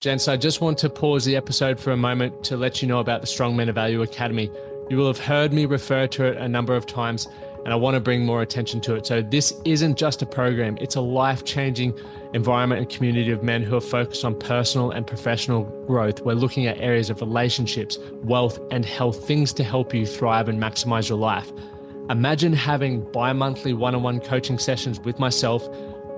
Gents, I just want to pause the episode for a moment to let you know about the Strong Men of Value Academy. You will have heard me refer to it a number of times, and I want to bring more attention to it. So this isn't just a program, it's a life-changing environment and community of men who are focused on personal and professional growth. We're looking at areas of relationships, wealth, and health, things to help you thrive and maximize your life. Imagine having bi-monthly one-on-one coaching sessions with myself,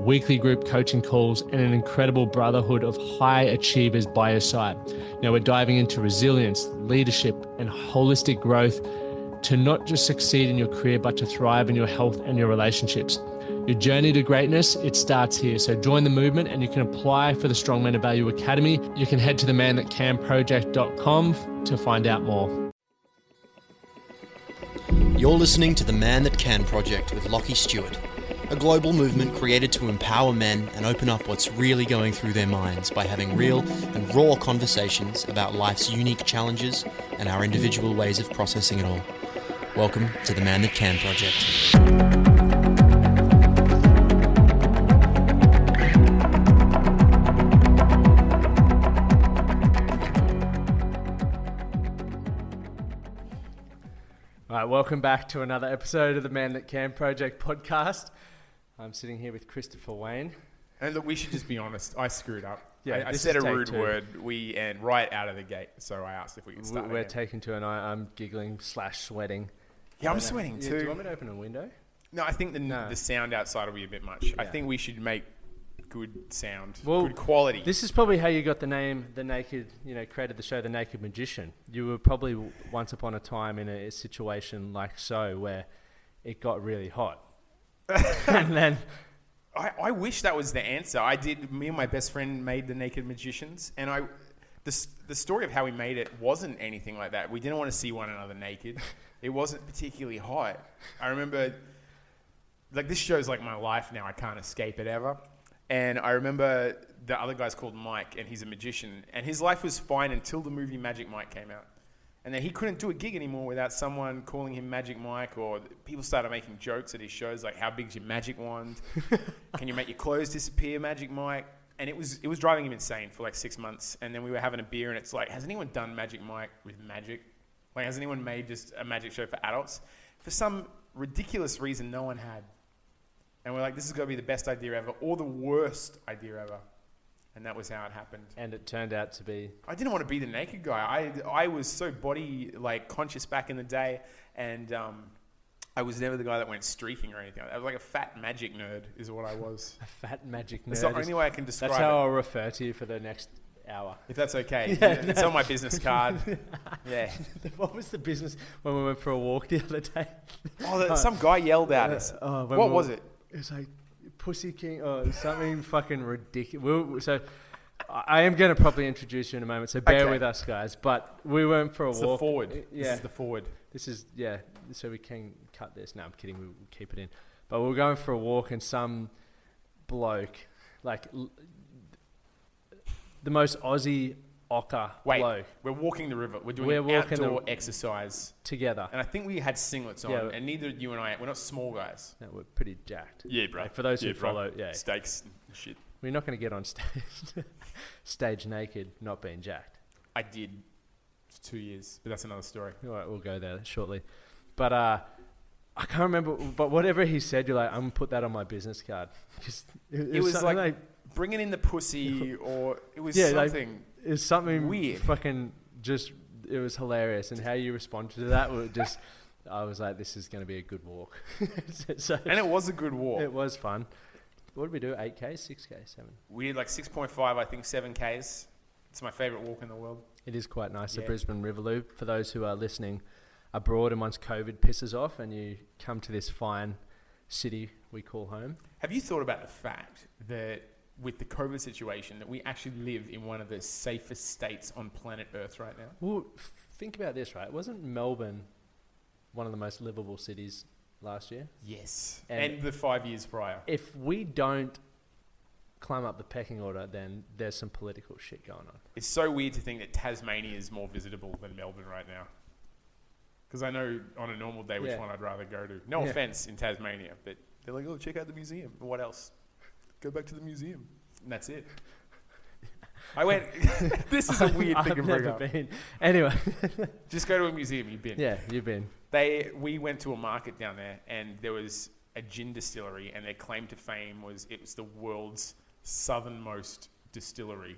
weekly group coaching calls, and an incredible brotherhood of high achievers by your side. Now we're diving into resilience, leadership, and holistic growth to not just succeed in your career, but to thrive in your health and your relationships. Your journey to greatness, it starts here. So join the movement and you can apply for the Strong Men of Value Academy. You can head to themanthatcanproject.com to find out more. You're listening to The Man That Can Project with Lachlan Stuart, a global movement created to empower men and open up what's really going through their minds by having real and raw conversations about life's unique challenges and our individual ways of processing it all. Welcome to The Man That Can Project. All right, welcome back to another episode of the Man That Can Project podcast. I'm sitting here with Christopher Wayne. And look, we should just be honest. I screwed up. Yeah, I said a rude word. And right out of the gate. So I asked if we could start. We're taking to, and I'm giggling / sweating. Yeah, I'm sweating too. Do you want me to open a window? No, I think the sound outside will be a bit much. Yeah. I think we should make good sound, good quality. This is probably how you got the name, created the show, The Naked Magician. You were probably once upon a time in a situation like so where it got really hot. And then I wish that was the answer. Me and my best friend made The Naked Magicians, and the story of how we made it wasn't anything like that. We didn't want to see one another naked. It wasn't particularly hot. I remember, this show's like my life now. I can't escape it ever. And I remember the other guy's called Mike, and he's a magician, and his life was fine until the movie Magic Mike came out. And then he couldn't do a gig anymore without someone calling him Magic Mike, or people started making jokes at his shows like, how big's your magic wand? Can you make your clothes disappear, Magic Mike? And it was driving him insane for like 6 months. And then we were having a beer and it's like, has anyone done Magic Mike with magic? Like, has anyone made just a magic show for adults? For some ridiculous reason, no one had. And we're like, this is going to be the best idea ever, or the worst idea ever. And that was how it happened. And it turned out to be... I didn't want to be the naked guy. I was so body conscious back in the day, and I was never the guy that went streaking or anything. I was like a fat magic nerd is what I was. A fat magic nerd. That's the only way I can describe it. That's how I'll refer to you for the next hour. If that's okay. Yeah, it's on my business card. Yeah. What was the business when we went for a walk the other day? Some guy yelled at us. What was it? It was like Pussy King or something fucking ridiculous. So I am going to probably introduce you in a moment, so bear with us, guys. But we went for a walk. The forward. This is the forward. So we can cut this. No, I'm kidding. We'll keep it in. But we were going for a walk and some bloke, the most Aussie bloke. We're walking the river. We're doing outdoor exercise together. And I think we had singlets on, and neither you and I, we're not small guys. No, we're pretty jacked. Yeah, bro. For those who follow, steaks and shit. We're not going to get on stage naked, not being jacked. I did for 2 years, but that's another story. All right, we'll go there shortly. But I can't remember. But whatever he said, you're like, I'm going to put that on my business card. It was like bringing in the pussy, or it was something. It's something weird. Fucking just, it was hilarious. And how you responded to that was just, I was like, this is going to be a good walk. And it was a good walk. It was fun. What did we do? 8K, 6K, 7? We did 6.5, I think 7Ks. It's my favourite walk in the world. It is quite nice, the Brisbane River Loop. For those who are listening abroad and once COVID pisses off and you come to this fine city we call home. Have you thought about the fact that with the COVID situation, that we actually live in one of the safest states on planet Earth right now? Well, think about this, right? Wasn't Melbourne one of the most livable cities last year? Yes. And the 5 years prior. If we don't climb up the pecking order, then there's some political shit going on. It's so weird to think that Tasmania is more visitable than Melbourne right now. Because I know on a normal day which one I'd rather go to. No offense in Tasmania, but they're like, oh, check out the museum. What else? Go back to the museum. And that's it. I went, this is a weird thing to I've bring never up. been. Anyway. Just go to a museum, you've been. Yeah, you've been. We went to a market down there, and there was a gin distillery, and their claim to fame was it was the world's southernmost distillery.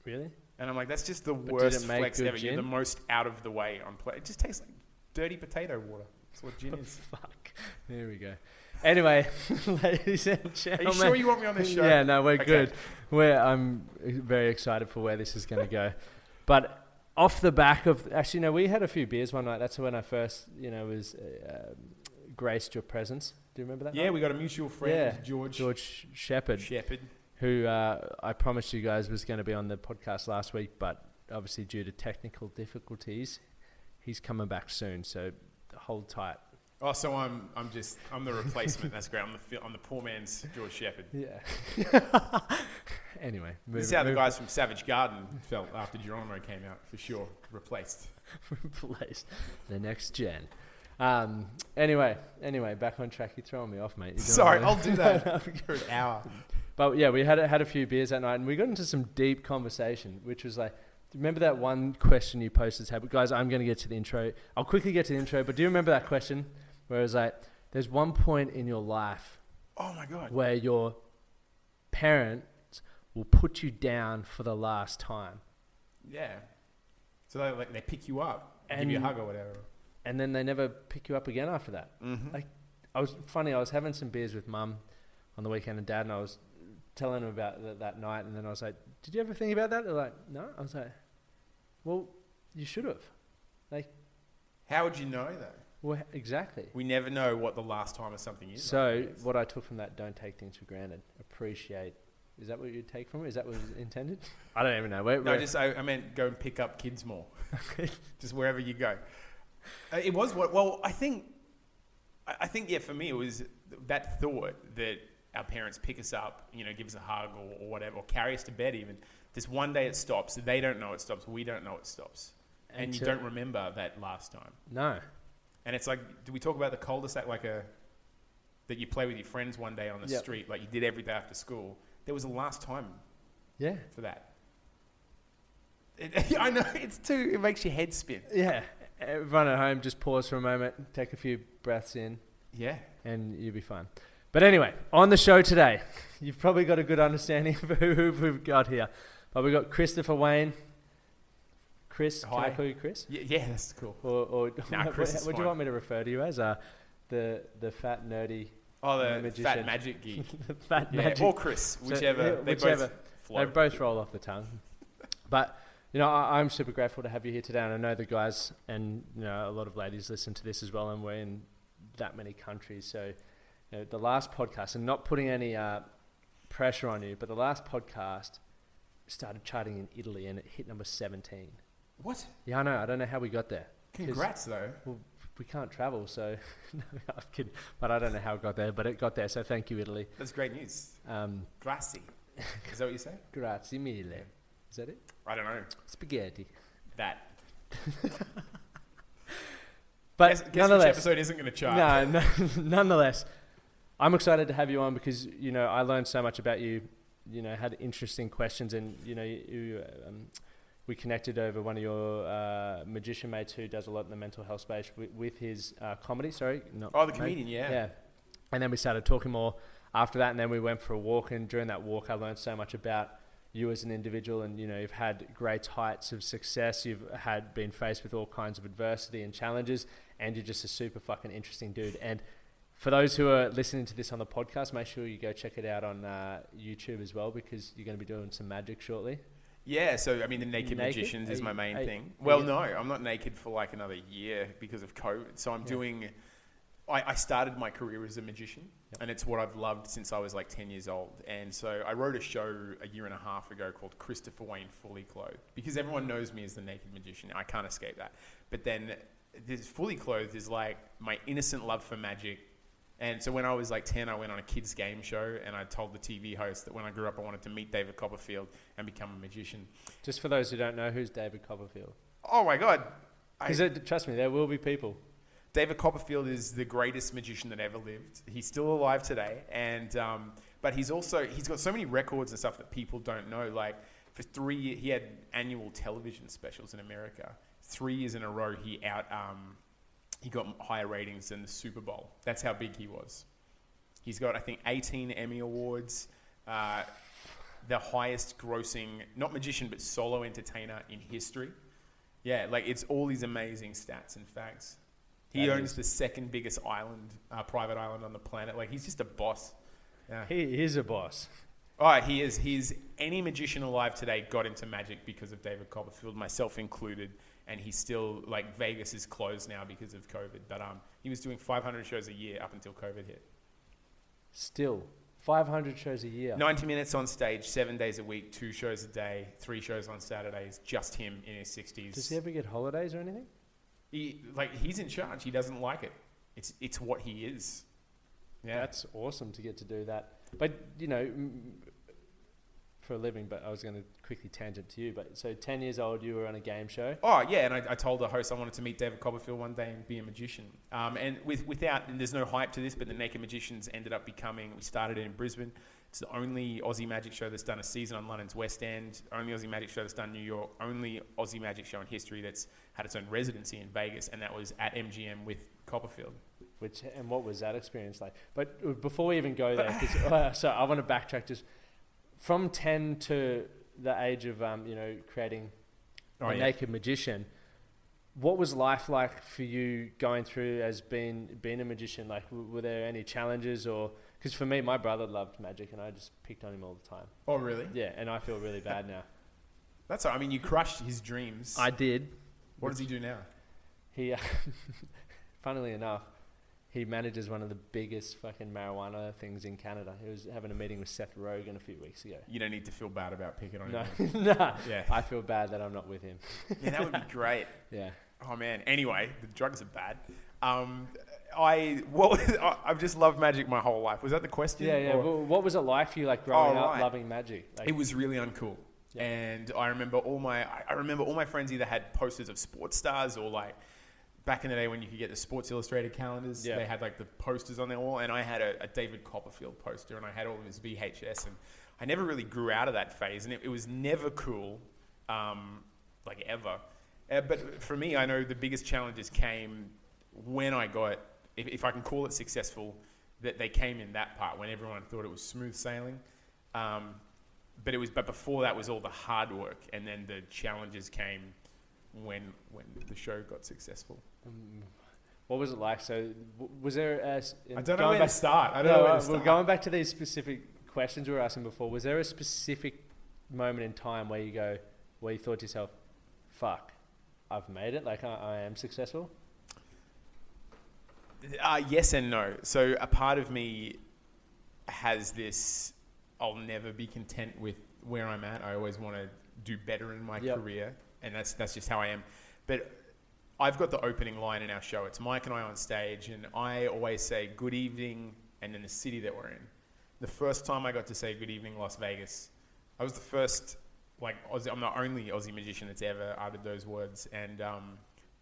Really? And I'm like, that's just the But worst did it make flex good ever. gin? You're the most out of the way on play. It just tastes like dirty potato water. That's what gin is. Fuck. There we go. Anyway, ladies and Are gentlemen. you sure you want me on this show? Yeah, no, we're Okay. good. I'm very excited for where this is going to go. But off the back of, actually, no, we had a few beers one night. That's when I first, was graced your presence. Do you remember that? Yeah, night? we got a mutual friend, George Shepherd, who I promised you guys was going to be on the podcast last week, but obviously due to technical difficulties, he's coming back soon. So hold tight. Oh, so I'm the replacement. That's great. I'm the poor man's George Shepherd. Yeah. Anyway, This is how the guys from Savage Garden felt after Geronimo came out, for sure. Replaced. The next gen. Anyway, back on track. You're throwing me off, mate. Sorry, I'll do that for an hour. But yeah, we had a few beers that night, and we got into some deep conversation, which was like, remember that one question you posted? But guys, I'm going to get to the intro. I'll quickly get to the intro, but do you remember that question where it was like, there's one point in your life, Oh my God. where your parents will put you down for the last time, Yeah. So they pick you up, give And- you a hug or whatever. and then they never pick you up again after that. Mm-hmm. Like, I was having some beers with mum on the weekend and dad, and I was telling them about that night, and then I was like, did you ever think about that? They're like, no. I was like, well, you should have. Like, How would you know though? well, exactly. We never know what the last time of something is. So what I took from that, don't take things for granted. Appreciate. Is that what you take from it? Is that what was intended? I don't even know. I meant go and pick up kids more. Just wherever you go. It was what. Well, I think yeah. For me, it was that thought that our parents pick us up, give us a hug or whatever, or carry us to bed even. This one day it stops. They don't know it stops. We don't know it stops. And you don't remember that last time. No. And it's like, do we talk about the cul-de-sac that you play with your friends one day on the Yep. street, like you did every day after school? There was a last time Yeah. for that. I know, it makes your head spin. Yeah. Everyone at home, just pause for a moment, take a few breaths in, Yeah. and you'll be fine. But anyway, on the show today, you've probably got a good understanding of who we've got here. But we've got Christopher Wayne. Chris, Hi. can I call you Chris? Yeah, that's cool. Or Nah, Chris is what do you fine. want me to refer to you as? The fat nerdy. Oh, the magician. fat magic geek. The fat Yeah, magic. or Chris, So, whichever. yeah, They whichever. both They float. both roll off the tongue. But, I'm super grateful to have you here today. And I know the guys and, a lot of ladies listen to this as well. And we're in that many countries. So, the last podcast, and not putting any pressure on you, but the last podcast started charting in Italy and it hit number 17. What? Yeah, I know. I don't know how we got there. 'Cause, Congrats, though. well, we can't travel, so no, I'm kidding. But I don't know how it got there, but it got there. So thank you, Italy. That's great news. Grazie. Is that what you say? Grazie mille. Is that it? I don't know. Spaghetti. That. But Guess which nonetheless, episode isn't going to chart? no, nonetheless, I'm excited to have you on because I learned so much about you. Had interesting questions, and we connected over one of your magician mates who does a lot in the mental health space with his comedy. Sorry, not Oh, the mate. comedian, yeah. Yeah, and then we started talking more after that, and then we went for a walk. And during that walk, I learned so much about you as an individual, and you've had great heights of success. You've been faced with all kinds of adversity and challenges, and you're just a super fucking interesting dude. And for those who are listening to this on the podcast, make sure you go check it out on YouTube as well, because you're going to be doing some magic shortly. Yeah, so the Naked Naked? Magicians is my main thing. are Well, you- no, I'm not naked for like another year because of COVID. So I'm doing. I started my career as a magician, and it's what I've loved since I was like 10 years old. And so I wrote a show a year and a half ago called Christopher Wayne Fully Clothed, because everyone knows me as the Naked Magician. I can't escape that. But then this Fully Clothed is like my innocent love for magic. And so when I was like 10, I went on a kids game show, and I told the TV host that when I grew up, I wanted to meet David Copperfield and become a magician. Just for those who don't know, who's David Copperfield? Oh my God. Trust me, there will be people. David Copperfield is the greatest magician that ever lived. He's still alive today. And, but he's got so many records and stuff that people don't know. Like, for 3 years, he had annual television specials in America. 3 years in a row, he got higher ratings than the Super Bowl. That's how big he was. He's got, I think, 18 Emmy Awards, the highest grossing, not magician, but solo entertainer in history. Yeah, like it's all these amazing stats and facts. He owns the second biggest island, private island on the planet. Like, he's just a boss. Yeah. He is a boss. Oh, he is. Any magician alive today got into magic because of David Copperfield, myself included. And he's still, like, Vegas is closed now because of COVID. But he was doing 500 shows a year up until COVID hit. Still, 500 shows a year. 90 minutes on stage, 7 days a week, 2 shows a day, 3 shows on Saturdays, just him in his 60s. Does he ever get holidays or anything? He's in charge. He doesn't like it. It's what he is. Yeah. That's awesome to get to do that. But, you know, for a living, but I was going to quickly tangent to you. But so 10 years old, you were on a game show. Oh, yeah. And I told the host I wanted to meet David Copperfield one day and be a magician. And and there's no hype to this, but the Naked Magicians ended up becoming, we started it in Brisbane. It's the only Aussie magic show that's done a season on London's West End. Only Aussie magic show that's done New York. Only Aussie magic show in history that's had its own residency in Vegas. And that was at MGM with Copperfield. And what was that experience like? But before we even go there, so I want to backtrack just from 10 to the age of, creating a Naked Magician. What was life like for you going through as being a magician? Like, were there any challenges or... Because for me, my brother loved magic and I just picked on him all the time. Oh, really? Yeah, and I feel really bad now. That's all. I mean, you crushed his dreams. I did. What does he do now? He, funnily enough, he manages one of the biggest fucking marijuana things in Canada. He was having a meeting with Seth Rogen a few weeks ago. You don't need to feel bad about picking on him. No. Yeah. I feel bad that I'm not with him. Yeah, that would be great. Yeah. Oh, man. Anyway, the drugs are bad. I've just loved magic my whole life. Was that the question? Yeah. Well, what was it like for you, like growing up loving magic? Like, it was really uncool. Yeah. And I remember all my friends either had posters of sports stars or like back in the day when you could get the Sports Illustrated calendars, they had like the posters on their wall. And I had a David Copperfield poster and I had all of his VHS. And I never really grew out of that phase. And it was never cool, like ever. But for me, I know the biggest challenges came when I got, if I can call it successful, that they came in that part when everyone thought it was smooth sailing. But before that was all the hard work, and then the challenges came when the show got successful. What was it like? So was there I don't know where to start. We're going back to these specific questions we were asking before. Was there a specific moment in time where you thought to yourself, fuck, I've made it, like I am successful? Yes and no. So a part of me has this, I'll never be content with where I'm at. I always want to do better in my career. And that's just how I am. But I've got the opening line in our show. It's Mike and I on stage. And I always say good evening and then the city that we're in. The first time I got to say good evening Las Vegas, I was the first, like, Aussie, I'm the only Aussie magician that's ever uttered those words. And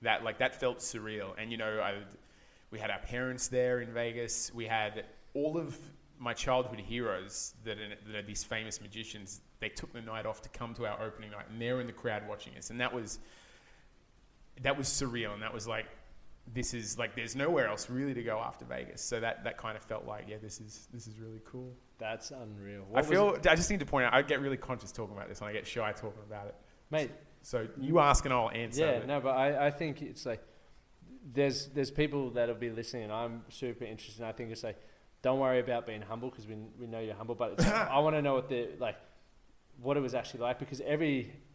that felt surreal. And, we had our parents there in Vegas. We had all of my childhood heroes that are these famous magicians. They took the night off to come to our opening night, and they're in the crowd watching us. And that was surreal. And that was like, this is like, there's nowhere else really to go after Vegas. So that kind of felt like, this is really cool. That's unreal. I just need to point out, I get really conscious talking about this, and I get shy talking about it. Mate. So you ask and I'll answer. Yeah, no, but I think it's like, there's people that'll be listening, and I'm super interested. And I think it's like, don't worry about being humble because we know you're humble. But it's like, I want to know what it was actually like, because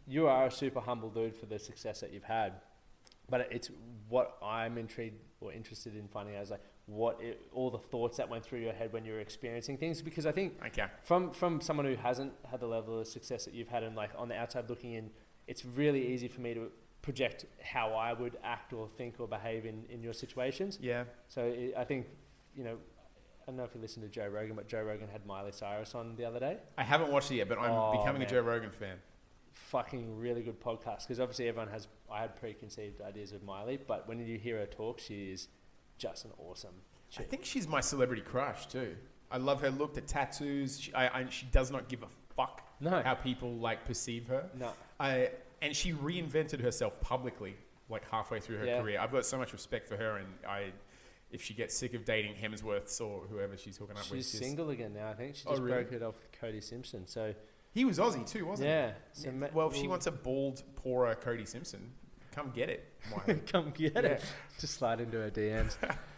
you are a super humble dude for the success that you've had. But it's what I'm intrigued or interested in finding out is like all the thoughts that went through your head when you were experiencing things. Because I think from someone who hasn't had the level of success that you've had, and like on the outside looking in, it's really easy for me to project how I would act or think or behave in your situations. Yeah. So I think, I don't know if you listen to Joe Rogan, but Joe Rogan had Miley Cyrus on the other day. I haven't watched it yet, but I'm becoming a Joe Rogan fan. Fucking really good podcast, because obviously I had preconceived ideas of Miley, but when you hear her talk, she is just an awesome chick. I think she's my celebrity crush too. I love her look, the tattoos. She does not give a fuck. No. How people like perceive her. No. And she reinvented herself publicly, like halfway through her career. I've got so much respect for her, and if she gets sick of dating Hemsworths or whoever she's hooking up with. She's single again now, I think. She just broke it off with Cody Simpson. So he was Aussie too, wasn't he? Yeah. So well, if she wants a bald, poorer Cody Simpson, come get it. Come get it. Just slide into her DMs.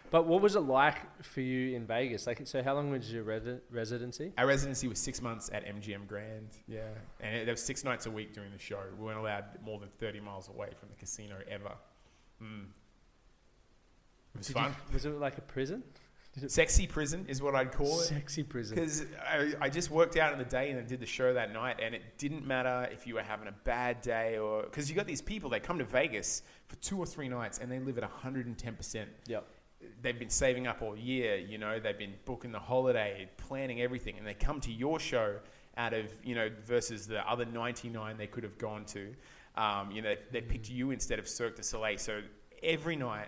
But what was it like for you in Vegas? Like, so how long was your residency? Our residency was 6 months at MGM Grand. Yeah. And there was 6 nights a week during the show. We weren't allowed more than 30 miles away from the casino ever. It was fun. Was it like a prison? Sexy prison is what I'd call it. Sexy prison. Because I just worked out in the day and then did the show that night, and it didn't matter if you were having a bad day or... Because you got these people, they come to Vegas for 2 or 3 nights and they live at 110%. Yep. They've been saving up all year, you know, they've been booking the holiday, planning everything, and they come to your show out of, you know, versus the other 99 they could have gone to. You know, they picked you instead of Cirque du Soleil. So every night,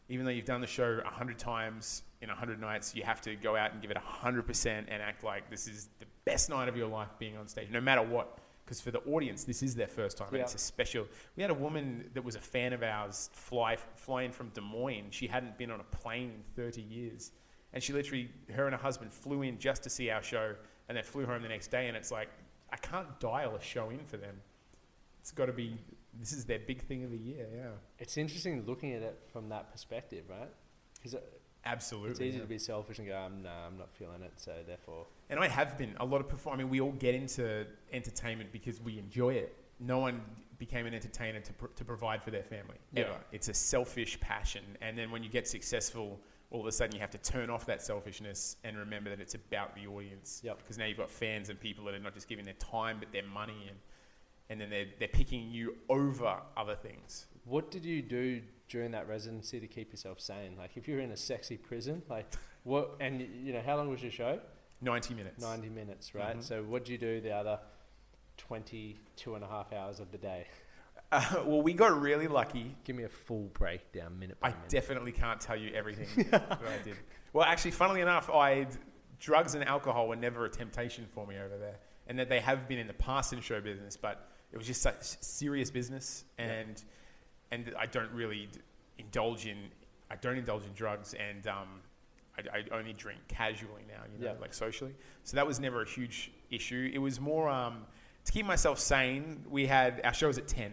even though you've done the show 100 times in 100 nights, you have to go out and give it 100% and act like this is the best night of your life being on stage, no matter what. Because for the audience, this is their first time. And it's a special... We had a woman that was a fan of ours flying from Des Moines. She hadn't been on a plane in 30 years. And she literally, her and her husband flew in just to see our show and then flew home the next day. And it's like, I can't dial a show in for them. It's got to be... This is their big thing of the year, yeah. It's interesting looking at it from that perspective, right? Because absolutely, it's easy to be selfish and go, I'm not feeling it, so therefore... And I have been. A lot of I mean, we all get into entertainment because we enjoy it. No one became an entertainer to provide for their family, ever. It's a selfish passion. And then when you get successful, all of a sudden you have to turn off that selfishness and remember that it's about the audience. Because now you've got fans and people that are not just giving their time, but their money, and then they're picking you over other things. What did you do during that residency to keep yourself sane? Like, if you're in a sexy prison, like, what, and you know, how long was your show? 90 minutes. 90 minutes, right? Mm-hmm. So what did you do the other 22 and a half hours of the day? Well, we got really lucky. Give me a full breakdown, minute by minute. I definitely can't tell you everything that I did. Well, actually, funnily enough, drugs and alcohol were never a temptation for me over there. And that they have been in the past in show business, but it was just such serious business, and I don't really indulge in drugs, and I only drink casually now, you know, like socially. So that was never a huge issue. It was more to keep myself sane. Our show was at 10.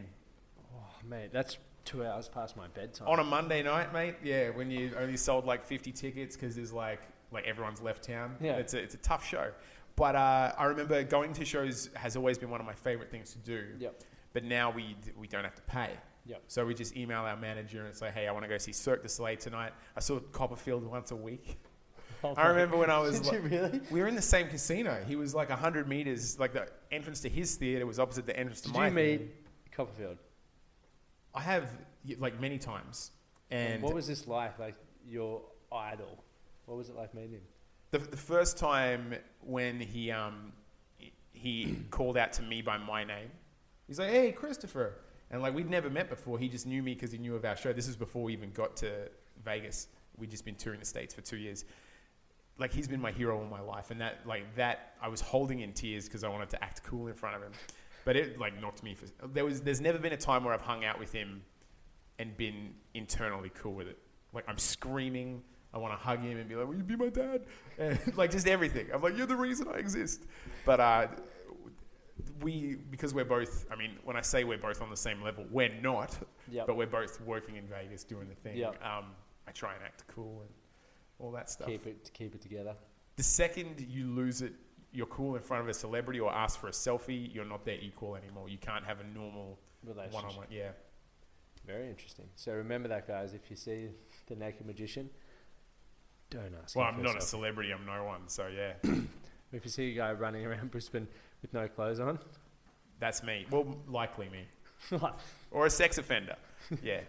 Oh, mate, that's 2 hours past my bedtime. On a Monday night, mate. Yeah, when you only sold like 50 tickets because there's like everyone's left town. Yeah, it's a tough show. But I remember going to shows has always been one of my favorite things to do. Yep. But now we don't have to pay. Yep. So we just email our manager and say, hey, I want to go see Cirque du Soleil tonight. I saw Copperfield once a week. Oh, I remember when I was... Did you really? We were in the same casino. He was like 100 meters, like the entrance to his theater was opposite the entrance to my theater. Did you meet Copperfield? I have, like, many times. And what was this like your idol? What was it like meeting him? The first time when he called out to me by my name, he's like, hey, Christopher. And like, we'd never met before. He just knew me because he knew of our show. This was before we even got to Vegas. We'd just been touring the States for 2 years. Like, he's been my hero all my life. And that I was holding in tears because I wanted to act cool in front of him. But it like knocked me there's never been a time where I've hung out with him and been internally cool with it. Like, I'm screaming. I want to hug him and be like, will you be my dad? And like, just everything. I'm like, you're the reason I exist. But because we're both, I mean, when I say we're both on the same level, we're not, but we're both working in Vegas doing the thing. I try and act cool and all that stuff. Keep it together. The second you lose it, you're cool in front of a celebrity or ask for a selfie, you're not their equal anymore. You can't have a normal relationship. One-on-one. Yeah. Very interesting. So remember that, guys. If you see the naked magician, don't ask. Well, I'm not a celebrity. I'm no one. So yeah. If you see a guy running around Brisbane with no clothes on, that's me. Well, likely me. Or a sex offender. Yeah.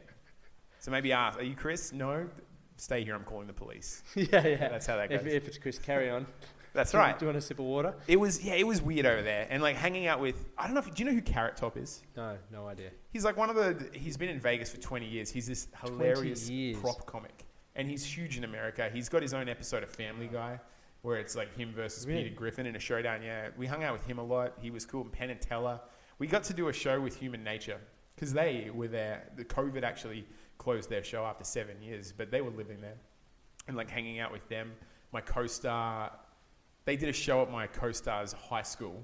So maybe ask, are you Chris? No. Stay here. I'm calling the police. Yeah. That's how that goes. If it's Chris, carry on. That's right. Do you want a sip of water? It was weird over there. And like hanging out with, I don't know do you know who Carrot Top is? No idea. He's like he's been in Vegas for 20 years. He's this hilarious prop comic. And he's huge in America. He's got his own episode of Family Guy. where it's like him versus Really? Peter Griffin in a showdown. Yeah, we hung out with him a lot. He was cool. Penn and Teller. We got to do a show with Human Nature because they were there. The COVID actually closed their show after 7 years, but they were living there and like hanging out with them. My co-star, they did a show at my co-star's high school,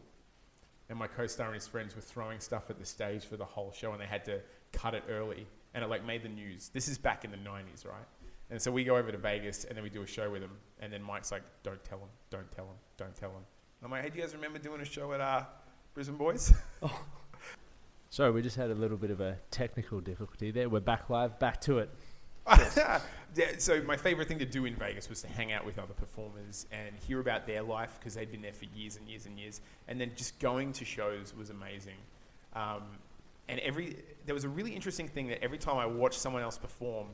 and my co-star and his friends were throwing stuff at the stage for the whole show, and they had to cut it early, and it like made the news. This is back in the 90s, right? And so we go over to Vegas, and then we do a show with them, and then Mike's like, don't tell him, don't tell him, don't tell him. I'm like, hey, do you guys remember doing a show at Brisbane Boys? Sorry, we just had a little bit of a technical difficulty there. We're back live, back to it. Yeah, so my favorite thing to do in Vegas was to hang out with other performers and hear about their life because they'd been there for years and years and years. And then just going to shows was amazing. And there was a really interesting thing that every time I watched someone else perform,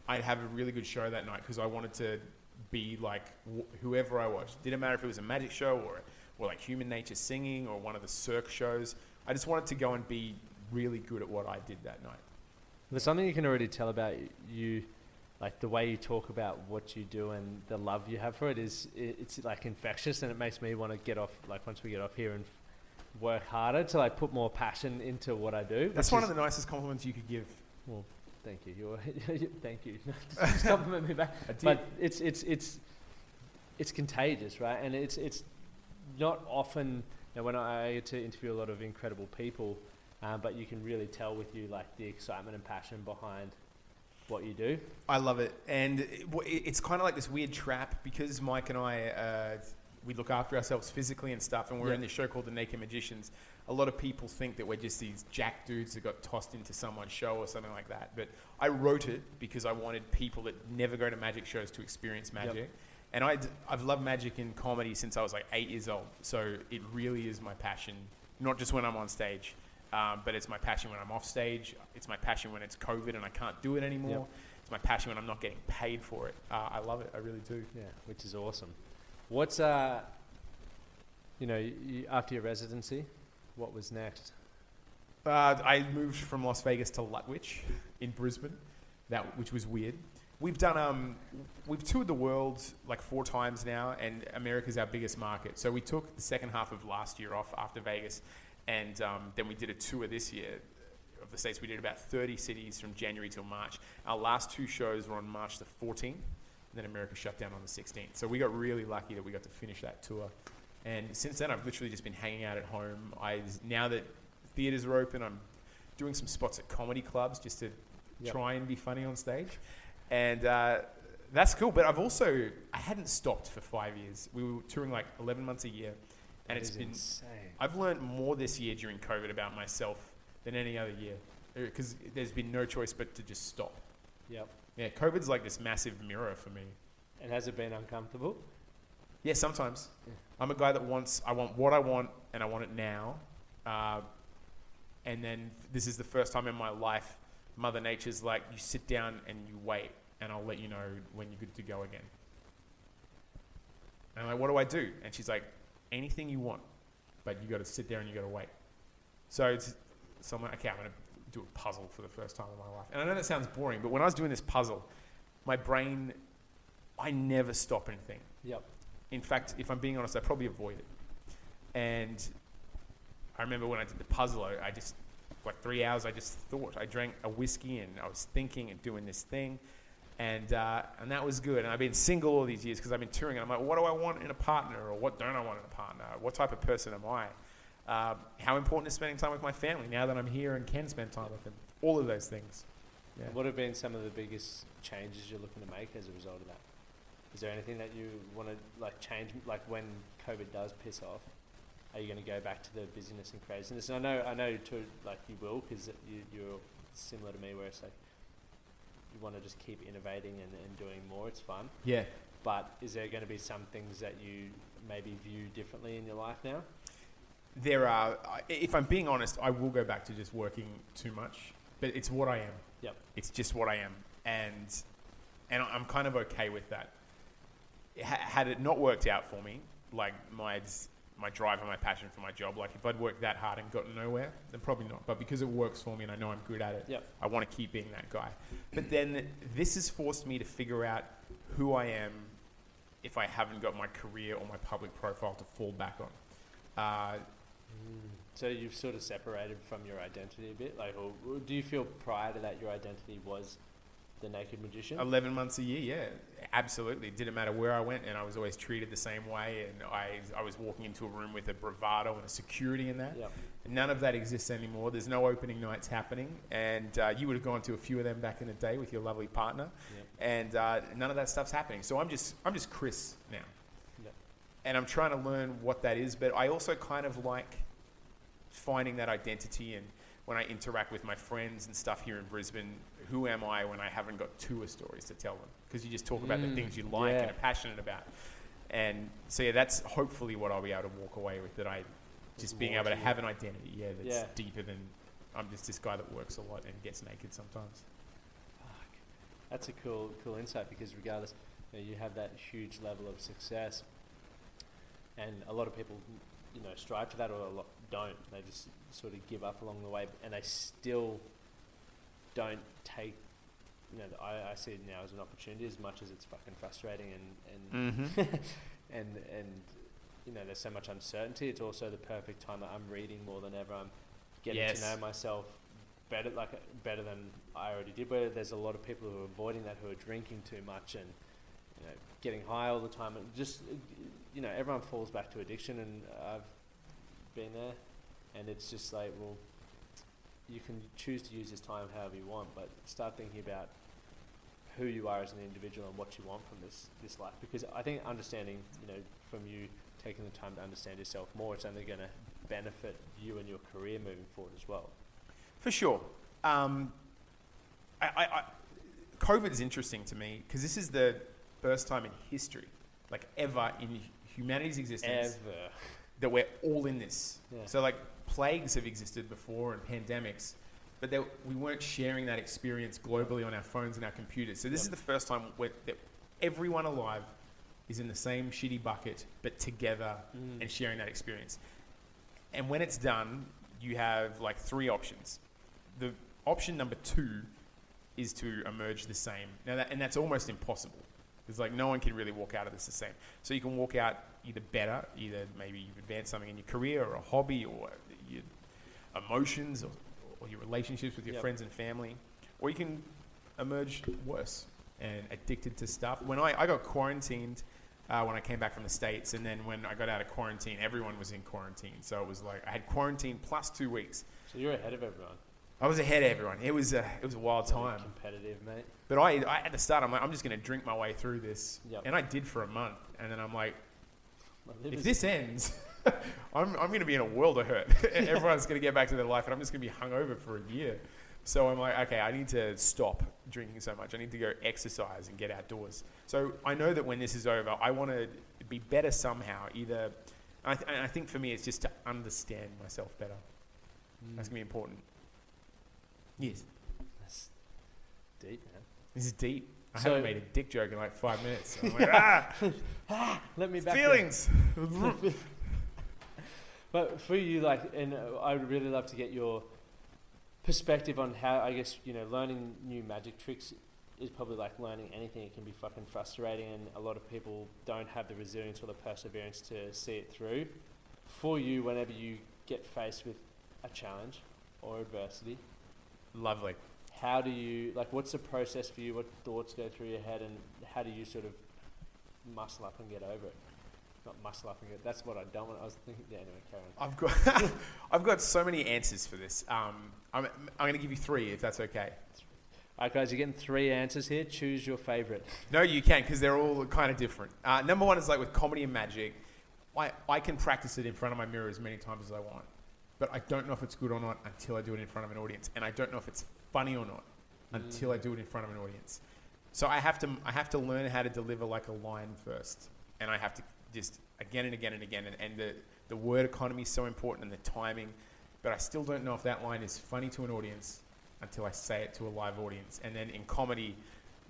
I'd have a really good show that night because I wanted to be like whoever I watched. Didn't matter if it was a magic show or like Human Nature singing or one of the Cirque shows. I just wanted to go and be really good at what I did that night. There's something you can already tell about you, like the way you talk about what you do and the love you have for it it's like infectious, and it makes me want to get off, like once we get off here, and work harder to like put more passion into what I do. That's one of the nicest compliments you could give. Well, thank you. Thank you. Just compliment me back. But it's contagious, right? And it's not often, you know, when I get to interview a lot of incredible people, but you can really tell with you like the excitement and passion behind what you do. I love it. And it's kind of like this weird trap because Mike and I, we look after ourselves physically and stuff, and we're in this show called The Naked Magicians. A lot of people think that we're just these jack dudes that got tossed into someone's show or something like that. But I wrote it because I wanted people that never go to magic shows to experience magic. Yep. And I've loved magic and comedy since I was like 8 years old. So it really is my passion, not just when I'm on stage. But it's my passion when I'm off stage. It's my passion when it's COVID and I can't do it anymore. Yep. It's my passion when I'm not getting paid for it. I love it. I really do. Yeah, which is awesome. What's, after your residency, what was next? I moved from Las Vegas to Lutwyche in Brisbane, which was weird. We've toured the world like 4 times now, and America's our biggest market. So we took the second half of last year off after Vegas. And then we did a tour this year of the States. We did about 30 cities from January till March. Our last 2 shows were on March the 14th, and then America shut down on the 16th. So we got really lucky that we got to finish that tour. And since then, I've literally just been hanging out at home. Now that theaters are open, I'm doing some spots at comedy clubs just to try and be funny on stage. And that's cool. But I hadn't stopped for 5 years. We were touring like 11 months a year. And it's been insane. I've learned more this year during COVID about myself than any other year because there's been no choice but to just stop. Yep. Yeah, COVID's like this massive mirror for me. And has it been uncomfortable? Yeah, sometimes. Yeah. I'm a guy that I want what I want, and I want it now. And then this is the first time in my life Mother Nature's like, you sit down and you wait, and I'll let you know when you're good to go again. And I'm like, what do I do? And she's like, anything you want, but you got to sit there and you got to wait. So I'm like, okay, I'm going to do a puzzle for the first time in my life. And I know that sounds boring, but when I was doing this puzzle, my brain, I never stop anything. Yep. In fact, if I'm being honest, I probably avoid it. And I remember when I did the puzzle, I just, like 3 hours, I just thought. I drank a whiskey and I was thinking and doing this thing. And that was good. And I've been single all these years because I've been touring. And I'm like, what do I want in a partner? Or what don't I want in a partner? What type of person am I? How important is spending time with my family now that I'm here and can spend time with them? All of those things. Yeah. What have been some of the biggest changes you're looking to make as a result of that? Is there anything that you want to like change? Like when COVID does piss off, are you going to go back to the busyness and craziness? And I know too, like you will, because you're similar to me, where it's like, you want to just keep innovating and doing more. It's fun. Yeah. But is there going to be some things that you maybe view differently in your life now? There are. If I'm being honest, I will go back to just working too much. But it's what I am. Yep. It's just what I am. And I'm kind of okay with that. Had it not worked out for me, like my drive and my passion for my job, like if I'd worked that hard and gotten nowhere, then probably not. But because it works for me and I know I'm good at it, yep. I want to keep being that guy. But then this has forced me to figure out who I am if I haven't got my career or my public profile to fall back on. So you've sort of separated from your identity a bit, like, or do you feel prior to that your identity was the naked magician? 11 months a year, yeah, absolutely. It didn't matter where I went, and I was always treated the same way, and I was walking into a room with a bravado and a security in that. Yep. None of that exists anymore. There's no opening nights happening, and you would have gone to a few of them back in the day with your lovely partner, and none of that stuff's happening. So I'm just Chris now, and I'm trying to learn what that is, but I also kind of like finding that identity, and when I interact with my friends and stuff here in Brisbane, who am I when I haven't got tour stories to tell them? Because you just talk about the things you like and are passionate about. And so yeah, that's hopefully what I'll be able to walk away with, that I just being able to have an identity, that's deeper than I'm just this guy that works a lot and gets naked sometimes. Fuck. That's a cool insight, because regardless, you have that huge level of success, and a lot of people, strive for that, or a lot don't. They just sort of give up along the way, and they still don't take. I see it now as an opportunity, as much as it's fucking frustrating and and there's so much uncertainty. It's also the perfect time that I'm reading more than ever. I'm getting to know myself better than I already did. But there's a lot of people who are avoiding that, who are drinking too much and getting high all the time, and just everyone falls back to addiction, and I've been there, and it's just like, well, you can choose to use this time however you want, but start thinking about who you are as an individual and what you want from this life. Because I think understanding, from you taking the time to understand yourself more, it's only going to benefit you and your career moving forward as well. For sure. COVID is interesting to me, because this is the first time in history, like ever in humanity's existence, that we're all in this. Yeah. So like plagues have existed before, and pandemics, but we weren't sharing that experience globally on our phones and our computers. So this is the first time that everyone alive is in the same shitty bucket, but together and sharing that experience. And when it's done, you have like three options. The option number 2 is to emerge the same. Now and that's almost impossible. It's like no one can really walk out of this the same. So you can walk out either better, either maybe you've advanced something in your career or a hobby or your emotions or your relationships with your friends and family, or you can emerge worse and addicted to stuff. When I got quarantined when I came back from the States, and then when I got out of quarantine, everyone was in quarantine. So it was like I had quarantine plus 2 weeks. So you're ahead of everyone. I was ahead of everyone. It was a wild time. Competitive, mate. But I at the start, I'm like, I'm just going to drink my way through this. Yep. And I did for a month. And then I'm like, if this ends, I'm going to be in a world of hurt. Everyone's going to get back to their life, and I'm just going to be hungover for a year. So I'm like, okay, I need to stop drinking so much. I need to go exercise and get outdoors. So I know that when this is over, I want to be better somehow. Either, I think for me, it's just to understand myself better. That's going to be important. Yes. That's deep, man. This is deep. I haven't made a dick joke in like 5 minutes. So I'm like, let me back feelings. But for you, like, and I would really love to get your perspective on how, I guess, learning new magic tricks is probably like learning anything. It can be fucking frustrating, and a lot of people don't have the resilience or the perseverance to see it through. For you, whenever you get faced with a challenge or adversity, lovely. How do you, like, what's the process for you? What thoughts go through your head, and how do you sort of muscle up and get over it? Not muscle up and get, that's what I don't want. I was thinking, anyway, carry on. I've got so many answers for this. I'm going to give you 3 if that's okay. All right, guys, you're getting 3 answers here. Choose your favorite. No, you can, because they're all kind of different. Number 1 is like with comedy and magic. I can practice it in front of my mirror as many times as I want, but I don't know if it's good or not until I do it in front of an audience, and I don't know if it's funny or not until I do it in front of an audience. So I have to learn how to deliver like a line first, and I have to just again and again and again, and the word economy is so important, and the timing, but I still don't know if that line is funny to an audience until I say it to a live audience. And then in comedy,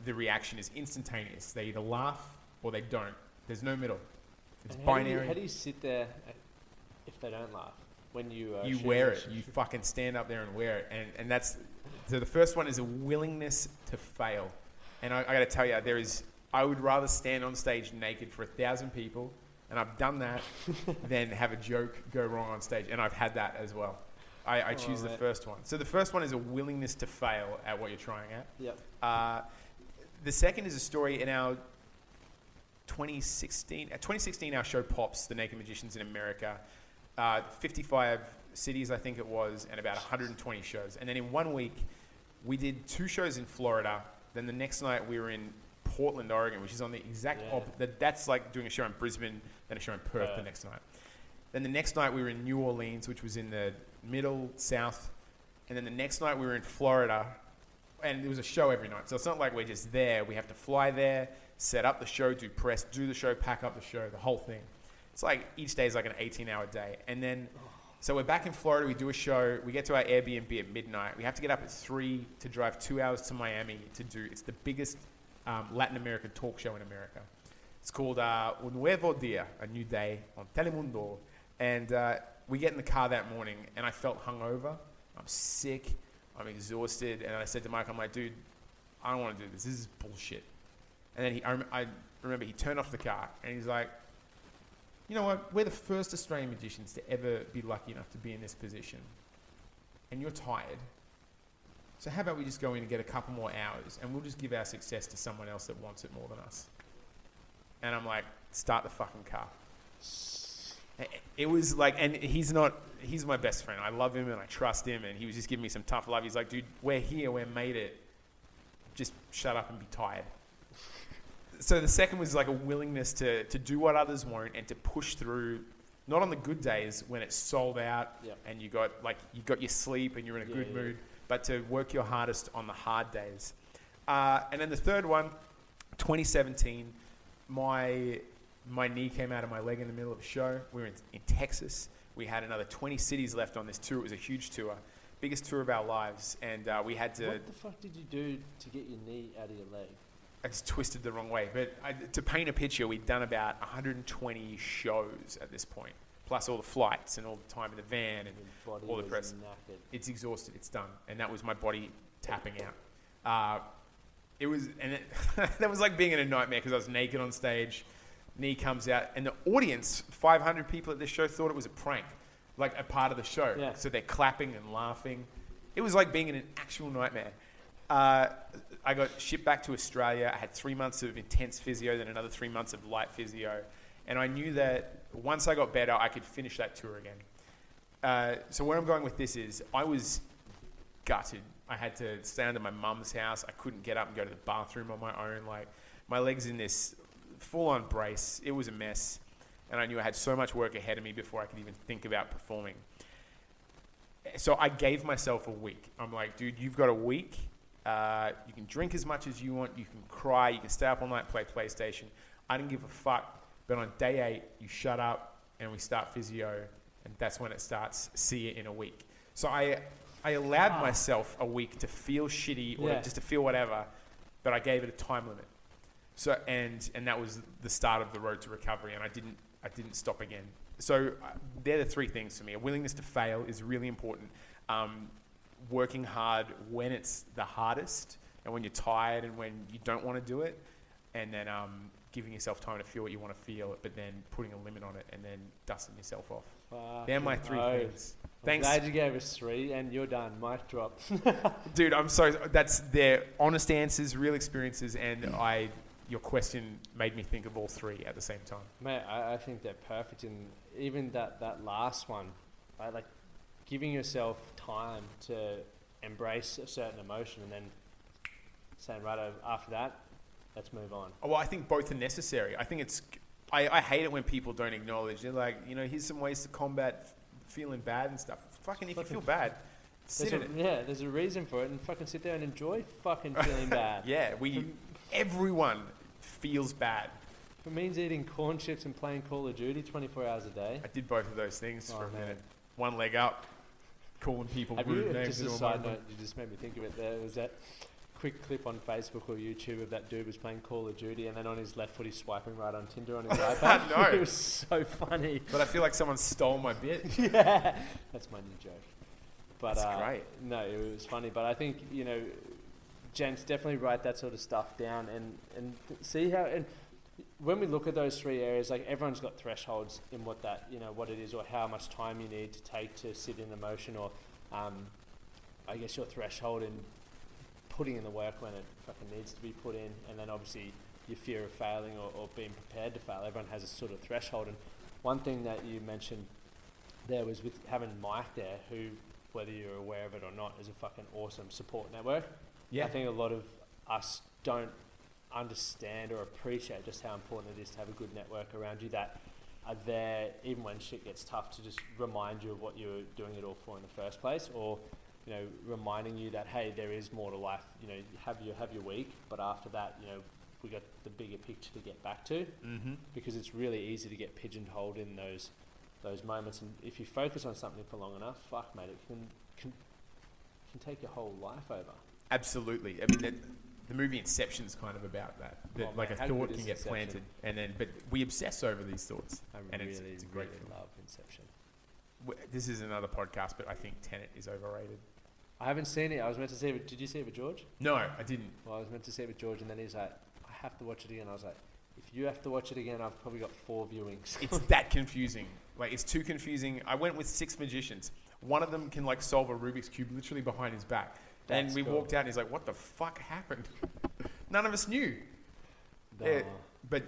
the reaction is instantaneous. They either laugh or they don't. There's no middle. It's binary. How do you sit there if they don't laugh? When you wear it. You fucking stand up there and wear it. And that's... So the first one is a willingness to fail. And I got to tell you, there is I would rather stand on stage naked for 1,000 people, and I've done that, than have a joke go wrong on stage. And I've had that as well. I choose the first one. So the first one is a willingness to fail at what you're trying at. Yep. The second is a story in our 2016, our show Pops, The Naked Magicians in America. 55 cities, I think it was, and about 120 shows. And then in 1 week, we did 2 shows in Florida. Then the next night we were in Portland, Oregon, which is on the exact opposite. That's like doing a show in Brisbane, then a show in Perth the next night. Then the next night we were in New Orleans, which was in the middle, south. And then the next night we were in Florida, and there was a show every night. So it's not like we're just there. We have to fly there, set up the show, do press, do the show, pack up the show, the whole thing. It's like each day is like an 18-hour day. And then, so we're back in Florida. We do a show. We get to our Airbnb at midnight. We have to get up at 3 to drive 2 hours to Miami to do. It's the biggest Latin American talk show in America. It's called Un Nuevo Dia, a new day on Telemundo. And we get in the car that morning, and I felt hungover. I'm sick. I'm exhausted. And I said to Mike, I'm like, dude, I don't want to do this. This is bullshit. And then I remember he turned off the car, and he's like, you know what? We're the first Australian magicians to ever be lucky enough to be in this position. And you're tired. So how about we just go in and get a couple more hours, and we'll just give our success to someone else that wants it more than us. And I'm like, start the fucking car. It was like, and he's my best friend. I love him and I trust him, and he was just giving me some tough love. He's like, dude, we're here, we're made it. Just shut up and be tired. So the second was like a willingness to do what others won't and to push through, not on the good days when it's sold out and you got your sleep and you're in a good mood, but to work your hardest on the hard days. And then the third one, 2017, my knee came out of my leg in the middle of a show. We were in Texas. We had another 20 cities left on this tour. It was a huge tour, biggest tour of our lives. And we had to... What the fuck did you do to get your knee out of your leg? I just twisted the wrong way. But to paint a picture, we'd done about 120 shows at this point, plus all the flights and all the time in the van and all the press. Knackered. It's exhausted. It's done. And that was my body tapping out. That was like being in a nightmare because I was naked on stage. Knee comes out, and the audience, 500 people at this show, thought it was a prank, like a part of the show. Yeah. So they're clapping and laughing. It was like being in an actual nightmare. I got shipped back to Australia. I had 3 months of intense physio, then another 3 months of light physio. And I knew that once I got better, I could finish that tour again. So where I'm going with this is I was gutted. I had to stay under my mum's house. I couldn't get up and go to the bathroom on my own. Like, my leg's in this full-on brace. It was a mess. And I knew I had so much work ahead of me before I could even think about performing. So I gave myself a week. I'm like, dude, you've got a week. You can drink as much as you want. You can cry. You can stay up all night and play PlayStation. I didn't give a fuck. But on day 8, you shut up and we start physio. And that's when it starts. See you in a week. So I allowed myself a week to feel shitty or just to feel whatever. But I gave it a time limit. So and that was the start of the road to recovery. And I didn't stop again. So they're the 3 things for me. A willingness to fail is really important. Working hard when it's the hardest and when you're tired and when you don't want to do it, and then giving yourself time to feel what you want to feel, but then putting a limit on it and then dusting yourself off. They're my 3 things. Thanks. I'm glad you gave us 3 and you're done. Mic drop. Dude, I'm sorry. That's their honest answers, real experiences, and your question made me think of all 3 at the same time. Mate, I think they're perfect. And even that last one, like giving yourself time to embrace a certain emotion and then saying, right, after that, let's move on. Well, I think both are necessary. I think I hate it when people don't acknowledge. They're like, here's some ways to combat feeling bad and stuff. Fucking, if you feel bad, sit in it. Yeah, there's a reason for it, and fucking sit there and enjoy fucking feeling bad. Yeah, everyone feels bad. If it means eating corn chips and playing Call of Duty 24 hours a day. I did both of those things for a minute. One leg up, calling people rude names. Just a side note, you just made me think of it. There was that quick clip on Facebook or YouTube of that dude was playing Call of Duty, and then on his left foot he's swiping right on Tinder on his iPad. No. It was so funny. But I feel like someone stole my bit. Yeah, that's my new joke. But that's great. No, it was funny. But I think, gents, definitely write that sort of stuff down and see how. And when we look at those 3 areas, like everyone's got thresholds in what that, what it is, or how much time you need to take to sit in emotion, or I guess your threshold in putting in the work when it fucking needs to be put in, and then obviously your fear of failing or being prepared to fail. Everyone has a sort of threshold. And one thing that you mentioned there was with having Mike there, who, whether you're aware of it or not, is a fucking awesome support network. Yeah. I think a lot of us don't understand or appreciate just how important it is to have a good network around you that are there even when shit gets tough, to just remind you of what you're doing it all for in the first place, or reminding you that, hey, there is more to life. You have your week, but after that, we got the bigger picture to get back to. Because it's really easy to get pigeonholed in those moments, and if you focus on something for long enough, fuck mate, it can take your whole life over. Absolutely. I mean, the movie Inception is kind of about that. Like a thought can get planted, but we obsess over these thoughts. It's a great film. Love Inception. This is another podcast, but I think Tenet is overrated. I haven't seen it. I was meant to see it. Did you see it with George? No, I didn't. Well, I was meant to see it with George, and then he's like, I have to watch it again. I was like, if you have to watch it again, I've probably got 4 viewings. It's that confusing. Like, it's too confusing. I went with 6 magicians. One of them can solve a Rubik's Cube literally behind his back. And we walked out and he's like, what the fuck happened? None of us knew. No. But